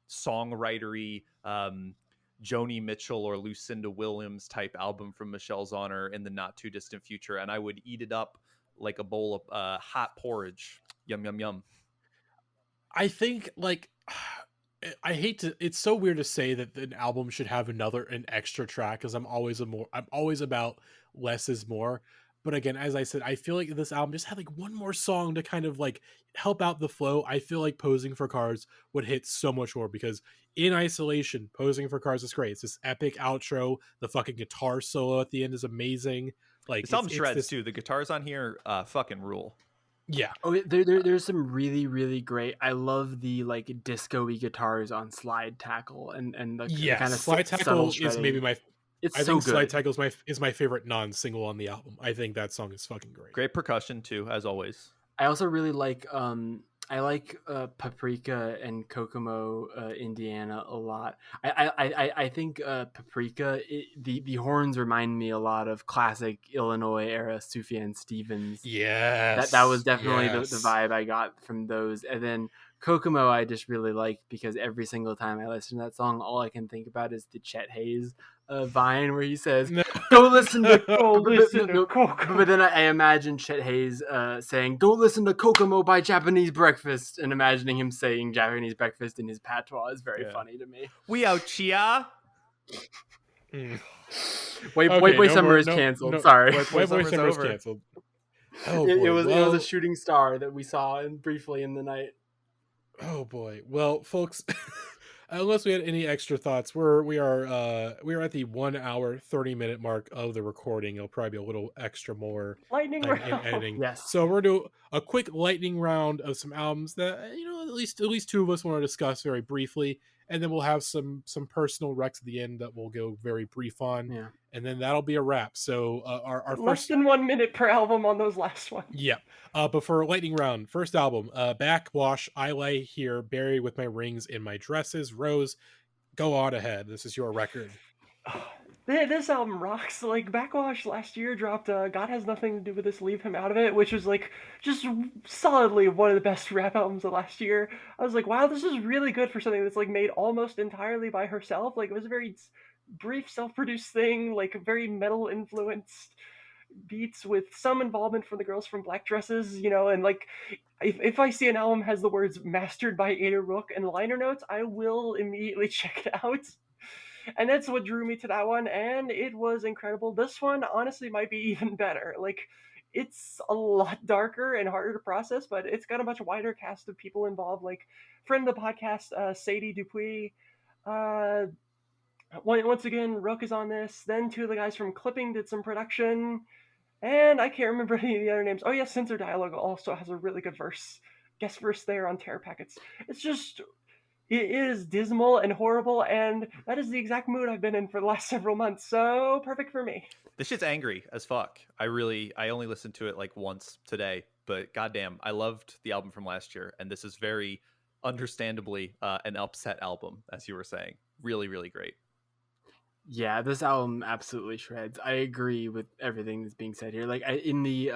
songwritery Joni Mitchell or Lucinda Williams type album from Michelle Zauner in the not too distant future, and I would eat it up like a bowl of hot porridge. Yum yum yum. I think like I hate to, it's so weird to say that an album should have an extra track, because I'm always about less is more. But again, as I said, I feel like this album just had like one more song to kind of like help out the flow. I feel like Posing for Cars would hit so much more, because in isolation, Posing for Cars is great. It's this epic outro. The fucking guitar solo at the end is amazing. Like this album shreds too. The guitars on here fucking rule. Yeah. Oh, there's some really, really great. I love the like disco-y guitars on Slide Tackle, and the kind of Slide Tackle is maybe my. It's I so think good. Slide Tackle is my favorite non-single on the album. I think that song is fucking great. Great percussion too, as always. I also really like Paprika and Kokomo, Indiana a lot. I think Paprika, the horns remind me a lot of classic Illinois era Sufjan Stevens. Yes, that was definitely the vibe I got from those. And then Kokomo I just really like, because every single time I listen to that song, all I can think about is the Chet Hayes Vine where he says, "Go listen to Kokomo." But then I imagine Chet Hayes saying, "Go listen to Kokomo by Japanese Breakfast," and imagining him saying Japanese Breakfast in his patois is very funny to me. We out chia. Wait, Summer is canceled. Sorry. Wait, Summer is canceled. Oh, it was a shooting star that we saw briefly in the night. Oh boy. Well, folks, unless we had any extra thoughts, we are at the 1 hour 30-minute mark of the recording. It'll probably be a little extra more lightning round in editing. Yes. So we're gonna do a quick lightning round of some albums that at least two of us want to discuss very briefly, and then we'll have some personal recs at the end that we'll go very brief on. Yeah. And then that'll be a wrap. So our less than 1 minute per album on those last ones. Yeah. But for lightning round, first album, Backwash, I Lay Here, Buried with My Rings in My Dresses. Rose, go on ahead. This is your record. This album rocks. Like, Backwash last year dropped God Has Nothing to Do with This, Leave Him Out of It, which was like just solidly one of the best rap albums of last year. I was like, wow, this is really good for something that's like made almost entirely by herself. Like, it was a very brief self-produced thing, like very metal influenced beats with some involvement from the girls from Black Dresses, and like if I see an album has the words mastered by Ada Rook and liner notes, I will immediately check it out. And that's what drew me to that one, and it was incredible. This one honestly might be even better. Like, it's a lot darker and harder to process, but it's got a much wider cast of people involved, like friend of the podcast, Sadie Dupuis. Once again, Rook is on this. Then two of the guys from Clipping did some production. And I can't remember any of the other names. Oh yeah, Censor Dialogue also has a really good guest verse there on Terror Packets. It's just, it is dismal and horrible, and that is the exact mood I've been in for the last several months, so perfect for me. This shit's angry as fuck. I only listened to it like once today, but goddamn, I loved the album from last year, and this is very understandably an upset album, as you were saying. Really, really great. Yeah, this album absolutely shreds. I agree with everything that's being said here. Like in the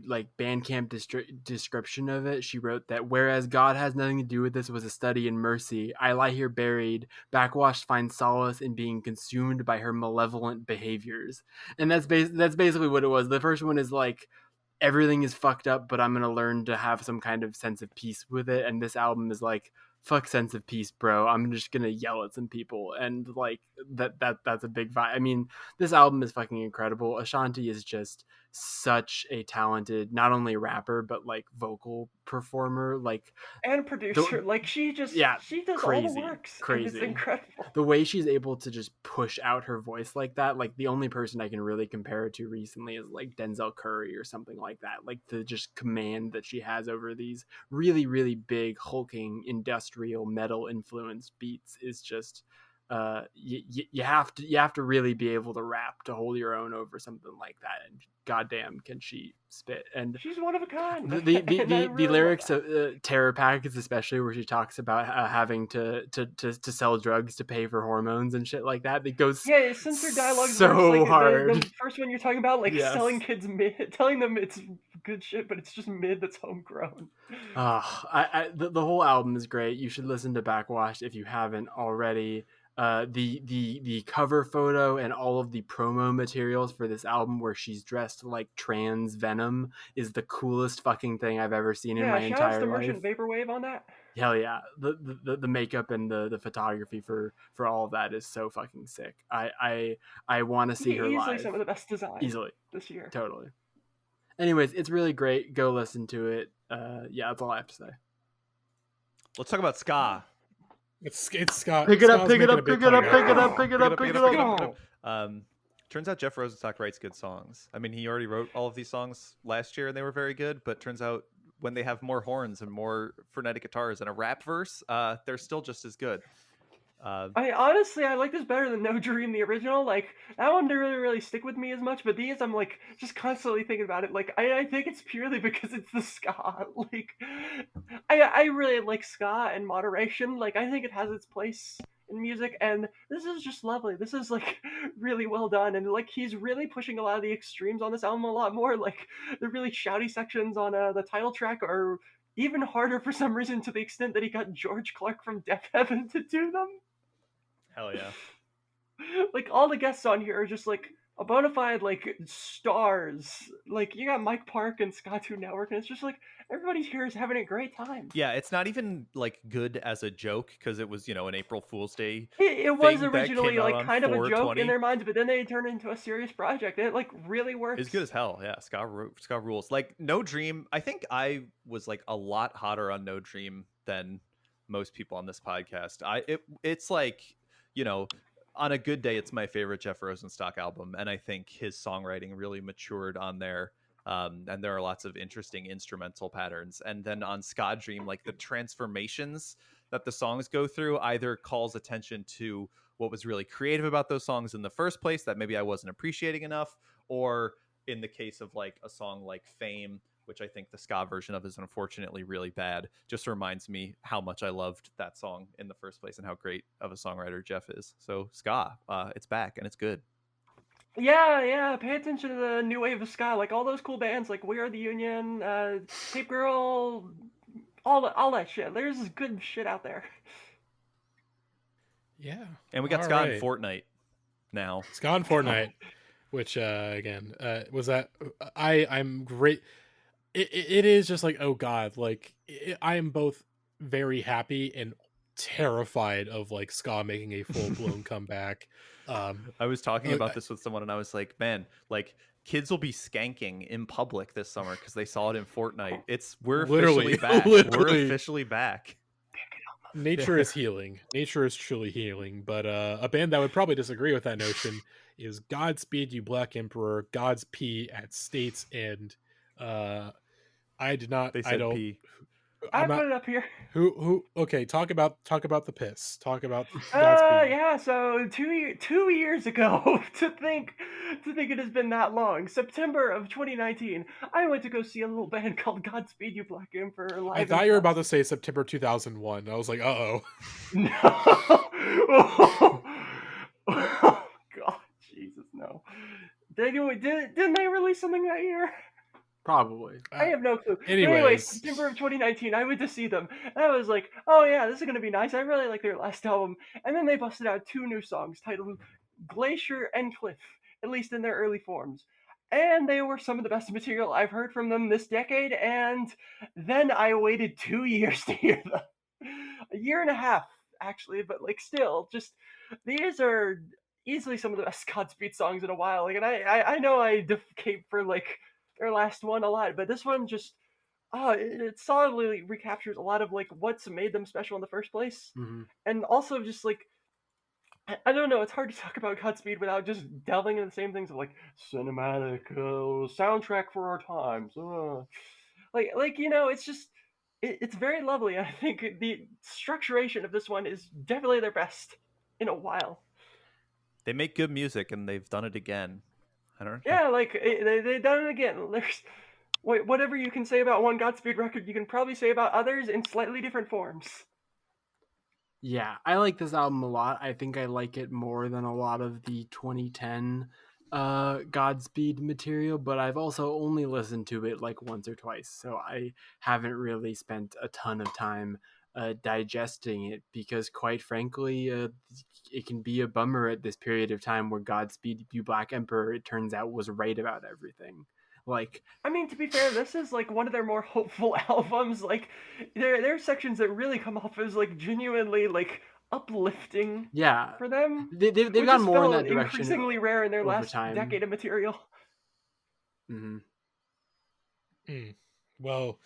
like Bandcamp description of it, she wrote that whereas God Has Nothing to Do with This was a study in mercy, I Lie Here Buried, Backwash finds solace in being consumed by her malevolent behaviors. And that's basically what it was. The first one is like, everything is fucked up, but I'm gonna learn to have some kind of sense of peace with it. And this album is like, fuck sense of peace, bro. I'm just gonna yell at some people, and like that's a big vibe. I mean, this album is fucking incredible. Ashanti is just such a talented, not only rapper, but like vocal performer, like and producer. Like she does all the works. And it's incredible. The way she's able to just push out her voice like that, like the only person I can really compare it to recently is like Denzel Curry or something like that. Like the just command that she has over these really, really big, hulking, industrial, metal influenced beats is just you have to really be able to rap to hold your own over something like that. And goddamn, can she spit! And she's one of a kind. The lyrics of Terror Packets, especially where she talks about having to sell drugs to pay for hormones and shit like that. It goes since her dialogue so like, hard. The first one you're talking about, like selling kids mid, telling them it's good shit, but it's just mid that's homegrown. The whole album is great. You should listen to Backwash if you haven't already. The cover photo and all of the promo materials for this album where she's dressed like trans Venom is the coolest fucking thing I've ever seen in my entire life. Yeah, shout out to Merchant Vaporwave on that. Hell yeah. The makeup and the photography for all of that is so fucking sick. I want to see her live. Easily some of the best designs easily this year. Totally. Anyways, it's really great. Go listen to it. That's all I have to say. Let's talk about ska. It's Scott. Pick it up. Turns out Jeff Rosenstock writes good songs. I mean, he already wrote all of these songs last year and they were very good, but turns out when they have more horns and more frenetic guitars and a rap verse, they're still just as good. I like this better than No Dream, the original. Like that one didn't really stick with me as much, but these I'm like just constantly thinking about it. Like I think it's purely because it's the ska. Like I really like ska in moderation. Like I think it has its place in music, and this is just lovely. This is like really well done, and like he's really pushing a lot of the extremes on this album a lot more. Like the really shouty sections on the title track are even harder for some reason, to the extent that he got George Clark from Deaf Heaven to do them. Hell yeah. Like all the guests on here are just like a bona fide like stars. Like you got Mike Park and Ska 2 Network, and it's just like everybody here is having a great time. Yeah, it's not even like good as a joke because it was, an April Fool's Day. It was originally like kind of a joke in their minds, but then they turned it into a serious project. It like really works. It's good as hell. Yeah, ska rules. Like No Dream, I think I was like a lot hotter on No Dream than most people on this podcast. It's like, on a good day, it's my favorite Jeff Rosenstock album, and I think his songwriting really matured on there. And there are lots of interesting instrumental patterns. And then on Ska Dream, like the transformations that the songs go through either calls attention to what was really creative about those songs in the first place that maybe I wasn't appreciating enough, or in the case of like a song like Fame, which I think the ska version of is unfortunately really bad, just reminds me how much I loved that song in the first place and how great of a songwriter Jeff is. So ska, it's back and it's good. Yeah, pay attention to the new wave of ska, like all those cool bands like We Are the Union, Tape Girl, all that shit. There's good shit out there. Yeah. And we got ska in Fortnite now. Ska in Fortnite, which again, was that I'm great. It is just like, oh god, like I am both very happy and terrified of like ska making a full-blown comeback. I was talking about this with someone and I was like, man, like kids will be skanking in public this summer because they saw it in Fortnite. We're officially back. We're officially back. Nature is healing. Nature is truly healing. But a band that would probably disagree with that notion is Godspeed You Black Emperor, Godspeed at States, and I did not. They said P. I put it up here. Who? Okay, talk about the piss. Talk about. Godspeed. Yeah. So 2 years ago, to think it has been that long. September of 2019, I went to go see a little band called Godspeed You Black Emperor live. I thought you were about to say September 2001. I was like, No. Oh God, Jesus, no. Didn't they release something that year? Probably. I have no clue. Anyways, September of 2019, I went to see them. And I was like, oh yeah, this is going to be nice. I really like their last album. And then they busted out 2 new songs titled Glacier and Cliff, at least in their early forms. And they were some of the best material I've heard from them this decade. And then I waited 2 years to hear them. A year and a half, actually. But like still, just these are easily some of the best Godspeed songs in a while. Like, and I know I defecate for like their last one a lot, but this one just it solidly recaptures a lot of like what's made them special in the first place, and also just like I don't know. It's hard to talk about Godspeed without just delving into the same things of like cinematic soundtrack for our times. It's just it's very lovely. I think the structuration of this one is definitely their best in a while. They make good music, and they've done it again. I don't know. Yeah, like they've done it again. There's whatever you can say about one Godspeed record, you can probably say about others in slightly different forms. Yeah, I like this album a lot. I think I like it more than a lot of the 2010 Godspeed material, but I've also only listened to it like once or twice, so I haven't really spent a ton of time digesting it, because quite frankly, it can be a bummer at this period of time where Godspeed You Black Emperor, it turns out, was right about everything. Like, I mean, to be fair, this is like one of their more hopeful albums. Like, there are sections that really come off as like genuinely like uplifting. Yeah, for them. They've gone more in that direction. Increasingly rare in their last time. decade of material. Well,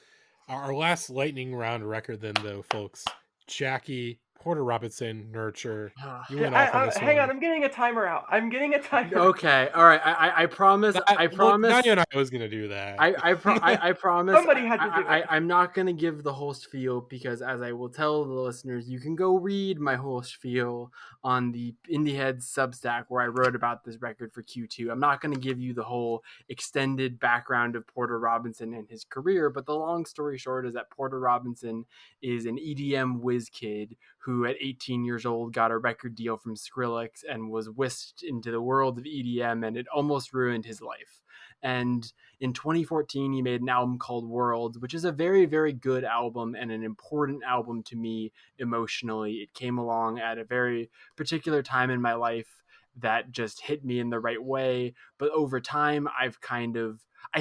our last lightning round record, then, though, folks. Jackie Porter Robinson, Nurture. You went off on this hang one. on, I'm getting a timer out. Okay, all right. I promise. I promise. Nanya and I was gonna do that. I promise. Somebody had to do it. I'm not gonna give the whole spiel, because, as I will tell the listeners, you can go read my whole spiel on the Indieheads Substack, where I wrote about this record for Q2. I'm not gonna give you the whole extended background of Porter Robinson and his career, but the long story short is that Porter Robinson is an EDM whiz kid who at 18 years old got a record deal from Skrillex and was whisked into the world of EDM, and it almost ruined his life. And in 2014, he made an album called Worlds, which is a very, very good album and an important album to me emotionally. It came along at a very particular time in my life that just hit me in the right way. But over time, I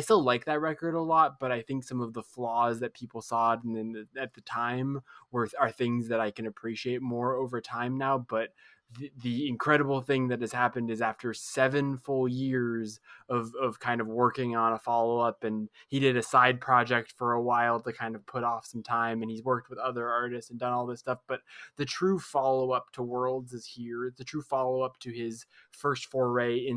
still like that record a lot, but I think some of the flaws that people saw at the time are things that I can appreciate more over time now. But the incredible thing that has happened is, after 7 full years of kind of working on a follow-up, and he did a side project for a while to kind of put off some time, and he's worked with other artists and done all this stuff, but the true follow-up to Worlds is here. It's the true follow-up to his first foray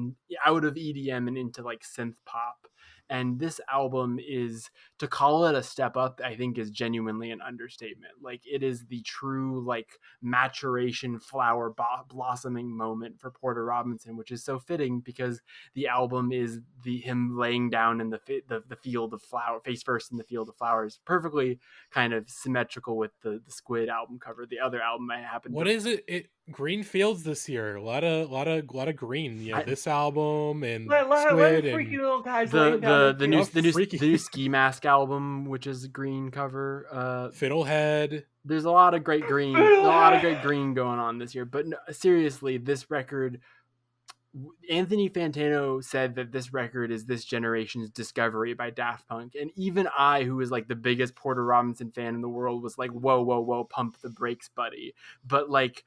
out of EDM and into like synth pop. And this album is, to call it a step up, I think is genuinely an understatement. Like, it is the true like maturation flower blossoming moment for Porter Robinson, which is so fitting, because the album is him laying down in the field of flower, face first in the field of flowers, perfectly kind of symmetrical with the Squid album cover, the other album I happen to. What is it? Green fields this year. A lot of green. You know, this album and Squid and freaky little guys. The new Ski Mask album, which is a green cover. Fiddlehead. There's a lot of great green. A lot of great green going on this year. But no, seriously, this record. Anthony Fantano said that this record is this generation's Discovery by Daft Punk, and even I, who is like the biggest Porter Robinson fan in the world, was like, whoa, pump the brakes, buddy. But like,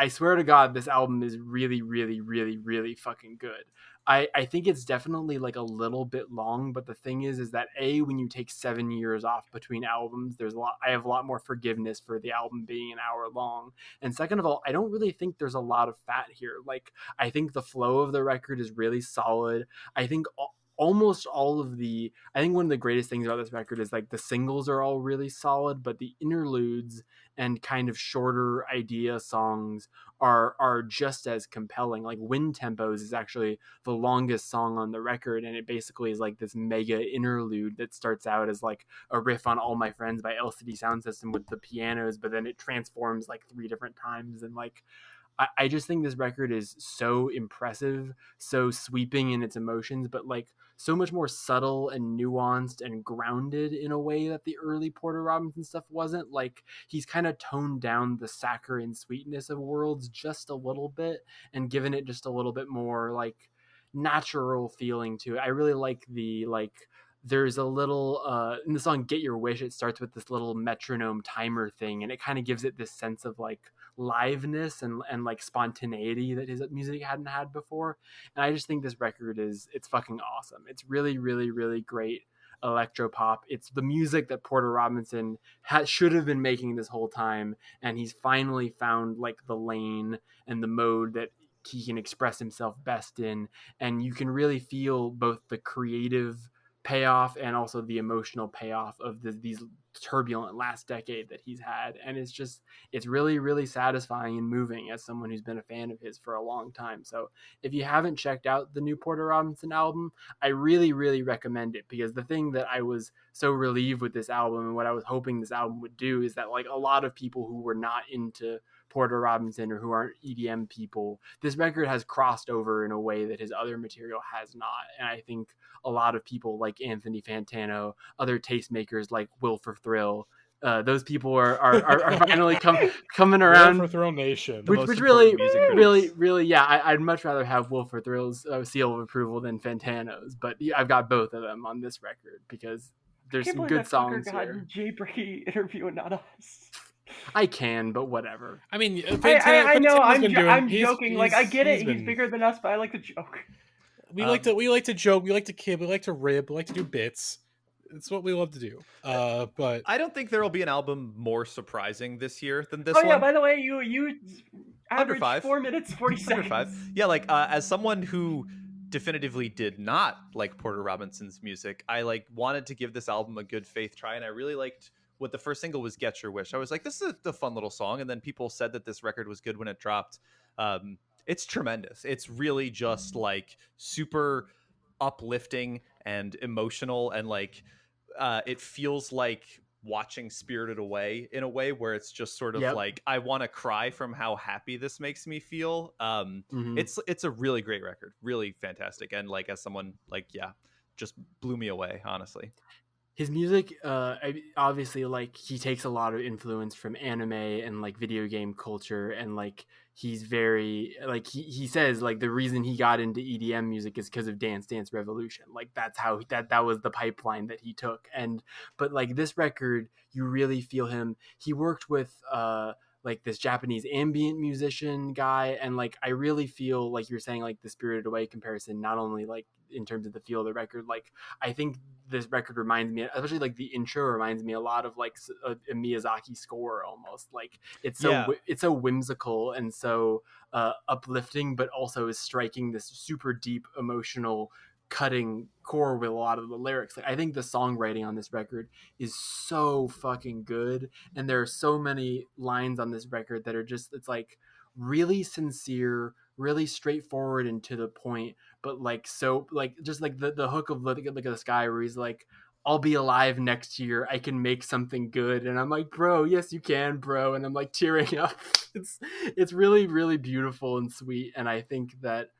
I swear to God, this album is really, really, really, really fucking good. I think it's definitely like a little bit long, but the thing is that when you take 7 years off between albums, I have a lot more forgiveness for the album being an hour long. And second of all, I don't really think there's a lot of fat here. Like, I think the flow of the record is really solid. I think almost all of I think one of the greatest things about this record is like the singles are all really solid, but the interludes and kind of shorter idea songs are just as compelling. Like Wind Tempos is actually the longest song on the record, and it basically is like this mega interlude that starts out as like a riff on All My Friends by LCD Sound System with the pianos, but then it transforms like 3 different times. And like, I just think this record is so impressive, so sweeping in its emotions, but like so much more subtle and nuanced and grounded in a way that the early Porter Robinson stuff wasn't. Like, he's kind of toned down the saccharine sweetness of Worlds just a little bit and given it just a little bit more like natural feeling to it. I really like there's a little in the song Get Your Wish, it starts with this little metronome timer thing, and it kind of gives it this sense of like liveness and like spontaneity that his music hadn't had before. And I just think this record it's fucking awesome. It's really, really, really great electropop. It's the music that Porter Robinson should have been making this whole time, and he's finally found like the lane and the mode that he can express himself best in. And you can really feel both the creative payoff and also the emotional payoff of these turbulent last decade that he's had. And it's really, really satisfying and moving as someone who's been a fan of his for a long time. So if you haven't checked out the new Porter Robinson album, I really, really recommend it, because the thing that I was so relieved with this album and what I was hoping this album would do is that like a lot of people who were not into Porter Robinson or who aren't EDM people, this record has crossed over in a way that his other material has not. And I think a lot of people like Anthony Fantano, other tastemakers like Will for Thrill, those people are finally coming around. Will for Thrill Nation, which really, yeah, I'd much rather have Will for Thrill's seal of approval than Fantano's, but I've got both of them on this record because there's some good songs here. Jay Brady interview and not us. I can, but whatever. I mean, I know. I'm joking. Like, I get it. He's bigger than us, but I like to joke. We like to joke. We like to kid. We like to rib. We like to do bits. It's what we love to do. But I don't think there will be an album more surprising this year than this one. one. Oh yeah, by the way, you averaged 5. 4 minutes 40 seconds. Under 5. Yeah, like as someone who definitively did not like Porter Robinson's music, I like wanted to give this album a good faith try, and I really liked what the first single was, Get Your Wish. I was like, this is a fun little song, and then people said that this record was good when it dropped. It's tremendous. It's really just like super uplifting and emotional, and like it feels like watching Spirited Away in a way where it's just sort of like I want to cry from how happy this makes me feel. It's a really great record, really fantastic, and like as someone like just blew me away, honestly. His music, obviously, like he takes a lot of influence from anime and like video game culture, and like he's very like he says like the reason he got into EDM music is because of Dance Dance Revolution. Like that's how that was the pipeline that he took. But like this record, you really feel him. He worked with like this Japanese ambient musician guy, and like I really feel like you're saying like the Spirited Away comparison, not only like in terms of the feel of the record, like I think this record reminds me, especially like the intro reminds me a lot of like a Miyazaki score almost. Like it's so whimsical and so uplifting, but also is striking this super deep emotional cutting core with a lot of the lyrics. Like I think the songwriting on this record is so fucking good, and there are so many lines on this record that are just, it's like really sincere, really straightforward and to the point, but like so like just like the hook of Look at the Sky, where he's like, I'll be alive next year, I can make something good. And I'm like, bro, yes you can, bro. And I'm like tearing up. It's really, really beautiful and sweet, and I think that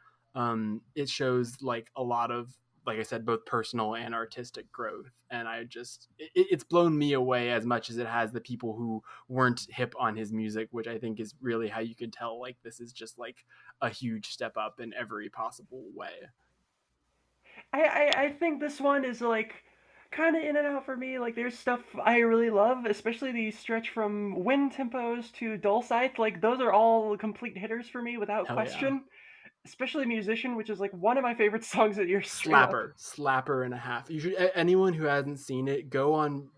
it shows like a lot of, like I said, both personal and artistic growth. And I just, it's blown me away as much as it has the people who weren't hip on his music, which I think is really how you can tell like this is just like a huge step up in every possible way. I think this one is like kind of in and out for me. Like there's stuff I really love, especially the stretch from wind tempos to Dulcite. Like those are all complete hitters for me without question. Yeah. Especially Musician, which is like one of my favorite songs that you're slapper and a half. You should, anyone who hasn't seen it, go on.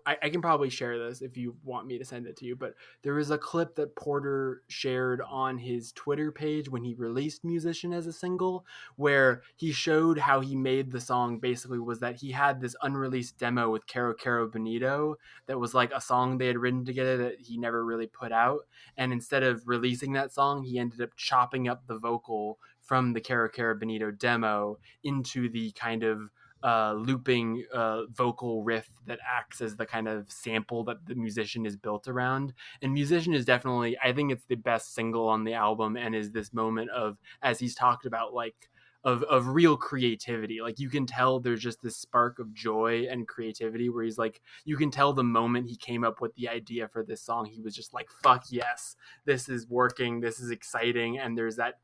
I can probably share this if you want me to send it to you, but there was a clip that Porter shared on his Twitter page when he released Musician as a single, where he showed how he made the song. Basically was that he had this unreleased demo with Caro Caro Bonito that was like a song they had written together that he never really put out, and instead of releasing that song, he ended up chopping up the vocal from the Caro Caro Bonito demo into the kind of looping vocal riff that acts as the kind of sample that the Musician is built around. And Musician is definitely, I think it's the best single on the album, and is this moment of, as he's talked about, like of real creativity. Like you can tell there's just this spark of joy and creativity where he's like, you can tell the moment he came up with the idea for this song, he was just like, fuck yes, this is working, this is exciting. And there's that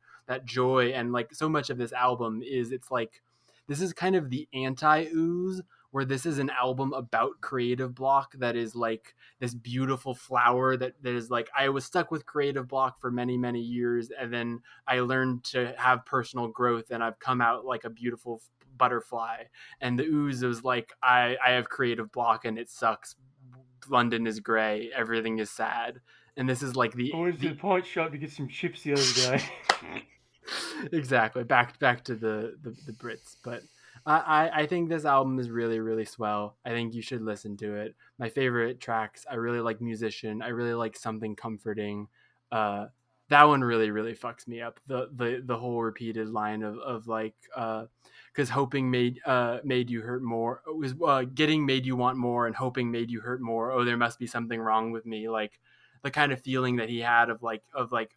joy. And like so much of this album is, it's like, this is kind of the anti-ooze, where this is an album about creative block that is like this beautiful flower that is like, I was stuck with creative block for many, many years, and then I learned to have personal growth, and I've come out like a beautiful butterfly. And the ooze was like, I have creative block and it sucks. London is gray. Everything is sad. And this is like I went to the pawn shop to get some chips the other day. Exactly. Back to the Brits. But I think this album is really, really swell. I think you should listen to it. My favorite tracks, I really like Musician. I really like Something Comforting. That one really, really fucks me up. The whole repeated line of like, because hoping made you hurt more. It was getting made you want more, and hoping made you hurt more. Oh, there must be something wrong with me. Like the kind of feeling that he had of like,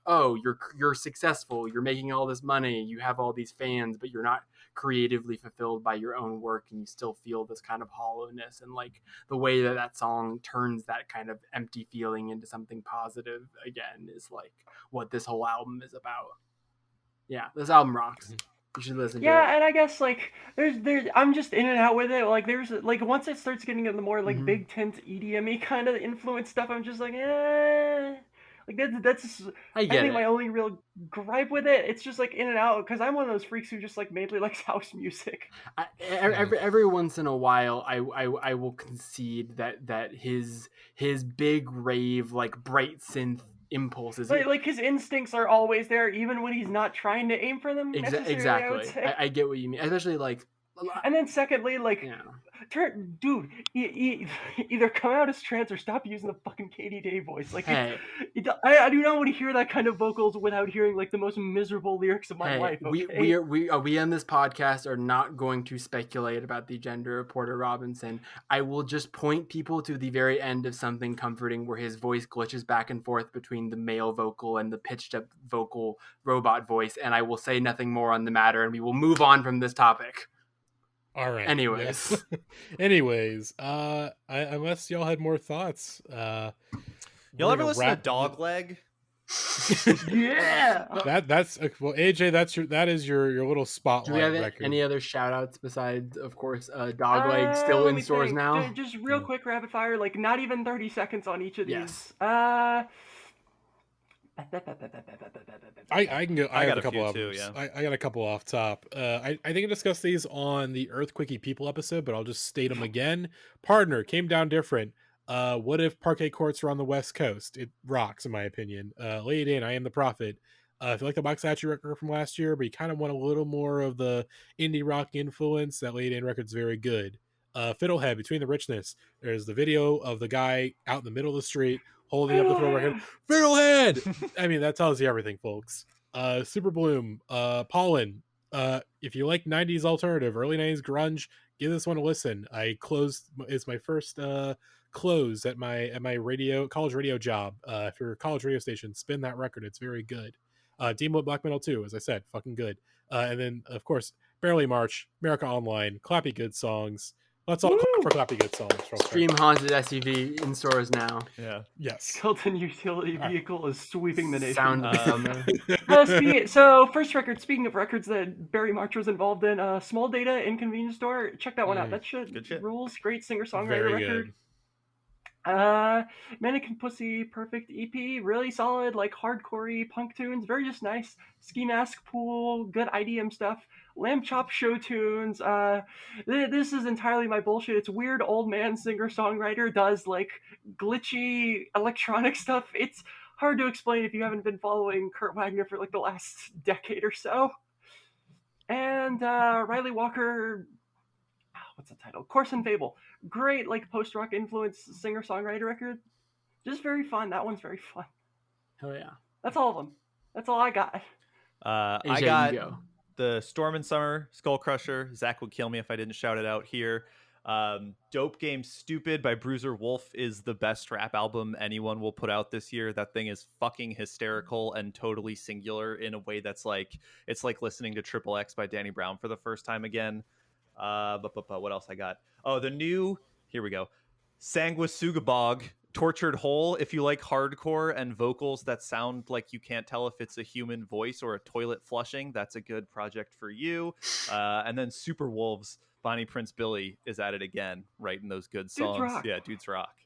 oh, you're successful, you're making all this money, you have all these fans, but you're not creatively fulfilled by your own work, and you still feel this kind of hollowness. And like the way that song turns that kind of empty feeling into something positive again is like what this whole album is about. Yeah, this album rocks. You should listen to it. Yeah, and I guess like there's I'm just in and out with it. Like there's like once it starts getting into the more like big tent EDM-y kind of influence stuff, I'm just like, like that's I think my only real gripe with it. It's just like in and out, because I'm one of those freaks who just like mainly likes house music. Every once in a while, I will concede that his big rave like bright synth impulses, like his instincts are always there, even when he's not trying to aim for them. Exactly. I get what you mean, especially like. And then secondly, like, dude, either come out as trans or stop using the fucking Katy Day voice. Like, I do not want to hear that kind of vocals without hearing like the most miserable lyrics of my life. Okay? We on this podcast are not going to speculate about the gender of Porter Robinson. I will just point people to the very end of Something Comforting, where his voice glitches back and forth between the male vocal and the pitched up vocal robot voice, and I will say nothing more on the matter, and we will move on from this topic. All right. Anyways, unless y'all had more thoughts, y'all ever listen to Dogleg? Yeah. That's well, AJ. That is your little spotlight. Do we have record. Any other shout outs besides, of course, Dogleg still in stores now? Just real quick, rapid fire, like not even 30 seconds on each of these. Yes. I can go. I have a couple too, yeah. I got a couple off top. I think I discussed these on the Earthquakey People episode, but I'll just state them again. Partner came down different. What if parquet courts were on the West Coast? It rocks, in my opinion. Lady Dane, I Am the Prophet. If you like the Box Statue record from last year, but you kind of want a little more of the indie rock influence, that Lady Dane record's very good. Fiddlehead, Between the Richness. There's the video of the guy out in the middle of the street holding up the throw record. Fiddlehead! I mean, that tells you everything, folks. Super Bloom, Pollen. If you like 90s alternative, early 90s grunge, give this one a listen. It's my first close at my college radio job. If you're a college radio station, spin that record. It's very good. Demon Black Metal 2, as I said, fucking good. And then, of course, Barely March, America Online, Clappy Good songs. Let's all clap for Clappy Good songs. Stream Haunted SUV in stores now. Yeah. Yes. Skeleton Utility Vehicle is sweeping the nation. So, first record, speaking of records that Barry March was involved in, Small Data in Convenience Store. Check that one out. That shit rules. Great singer-songwriter record. Mannequin Pussy, Perfect EP, really solid, like hardcore punk tunes, very just nice. Ski Mask Pool, good IDM stuff. Lamb Chop show tunes. This is entirely my bullshit. It's weird old man singer-songwriter does like glitchy electronic stuff. It's hard to explain if you haven't been following Kurt Wagner for like the last decade or so. And Riley Walker, what's the title? Course and Fable. Great, like post-rock influence singer-songwriter record. Just very fun. That one's very fun. Hell yeah. That's all of them. That's all I got. I got the Storm and Summer, Skull Crusher. Zach would kill me if I didn't shout it out here. Dope Game Stupid by Bruiser Wolf is the best rap album anyone will put out this year. That thing is fucking hysterical and totally singular in a way that's like, it's like listening to Triple X by Danny Brown for the first time again. What else I got? Oh, the new, here we go. Sanguisugabog, Tortured Whole. If you like hardcore and vocals that sound like you can't tell if it's a human voice or a toilet flushing, that's a good project for you. And then Super Wolves, Bonnie Prince Billy is at it again, writing those good Dudes songs. rock. Yeah, dudes rock.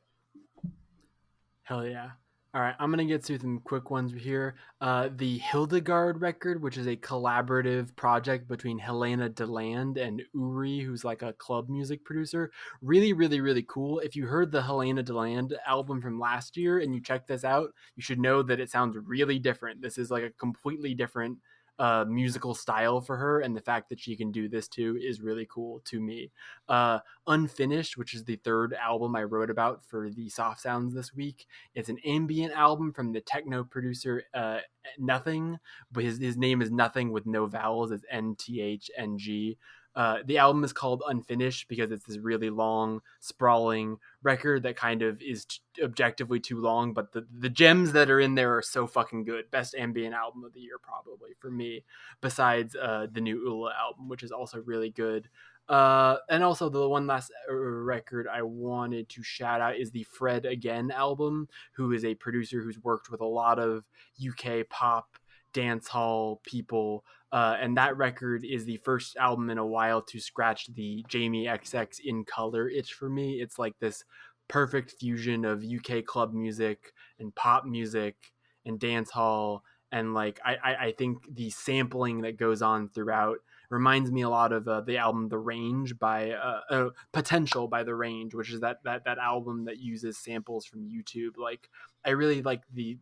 Hell yeah. All right, I'm going to get to some quick ones here. The Hildegard record, which is a collaborative project between Helena DeLand and Uri, who's like a club music producer. Really, really, really cool. If you heard the Helena DeLand album from last year and you check this out, you should know that it sounds really different. This is like a completely different musical style for her, and the fact that she can do this too is really cool to me. Unfinished, which is the third album I wrote about for the Soft Sounds this week. It's an ambient album from the techno producer Nothing, but his name is Nothing with no vowels. It's NTHNG. The album is called Unfinished because it's this really long, sprawling record that kind of is objectively too long, but the gems that are in there are so fucking good. Best ambient album of the year, probably, for me, besides the new Ula album, which is also really good. And also the one last record I wanted to shout out is the Fred Again album, who is a producer who's worked with a lot of UK pop, dance hall people. And that record is the first album in a while to scratch the Jamie XX in color itch for me. It's like this perfect fusion of UK club music and pop music and dance hall. And like, I think the sampling that goes on throughout reminds me a lot of the album The Range by Potential by The Range, which is that album that uses samples from YouTube. Like, I really like the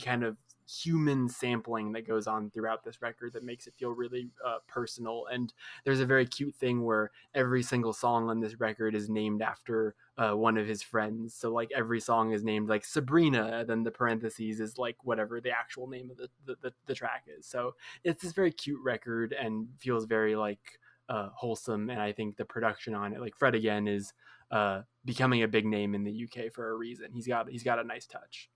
kind of human sampling that goes on throughout this record that makes it feel really personal. And there's a very cute thing where every single song on this record is named after one of his friends. So like every song is named like Sabrina, then the parentheses is like whatever the actual name of the track is. So it's this very cute record and feels very like wholesome. And I think the production on it, like Fred Again, is becoming a big name in the UK for a reason. He's got a nice touch.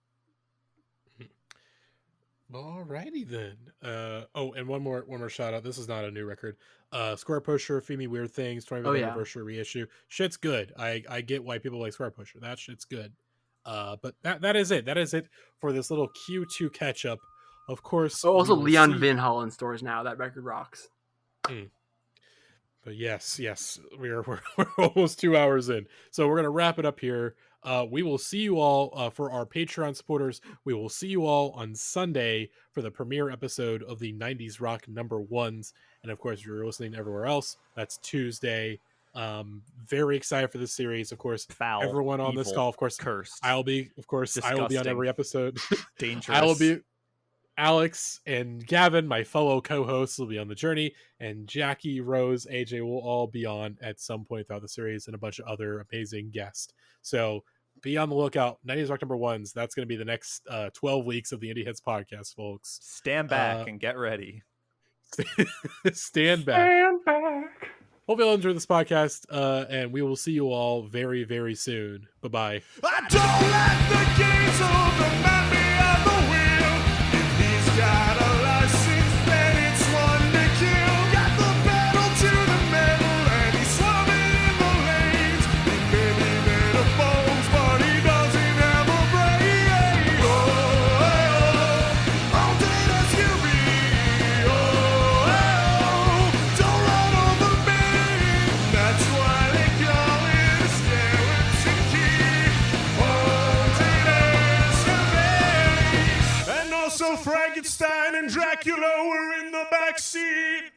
Alrighty then. And one more shout out. This is not a new record. Square Pusher, Feed Me Weird Things, 25th anniversary reissue. Shit's good. I get why people like Square Pusher. That shit's good. But that is it. That is it for this little Q2 catch up. Of course. Oh, also Leon Vinhall in stores now. That record rocks. But yes, we're almost 2 hours in. So we're gonna wrap it up here. We will see you all for our Patreon supporters. We will see you all on Sunday for the premiere episode of the 90s Rock #1s. And of course, if you're listening everywhere else, that's Tuesday. Very excited for this series. Of course, Foul, everyone on evil, this call, of course, cursed. I will be on every episode. Dangerous. I will be. Alex and Gavin, my fellow co-hosts, will be on the journey, and Jackie, Rose, AJ will all be on at some point throughout the series, and a bunch of other amazing guests. So be on the lookout. 90s Rock #1s. That's going to be the next 12 weeks of the Indieheads podcast, folks. Stand back and get ready. Stand back. Hope you'll enjoy this podcast, and we will see you all very, very soon. Bye-bye. I don't let the games overman me on the wheel. If he's got a license, then it's one to kill. Got the pedal to the metal, and he's swerving in the lanes. He may be made of bones, but he doesn't have a brain. All day as you be. Don't run over me. That's why they call it a skeleton key. And also Frankenstein and Dracula were in the backseat.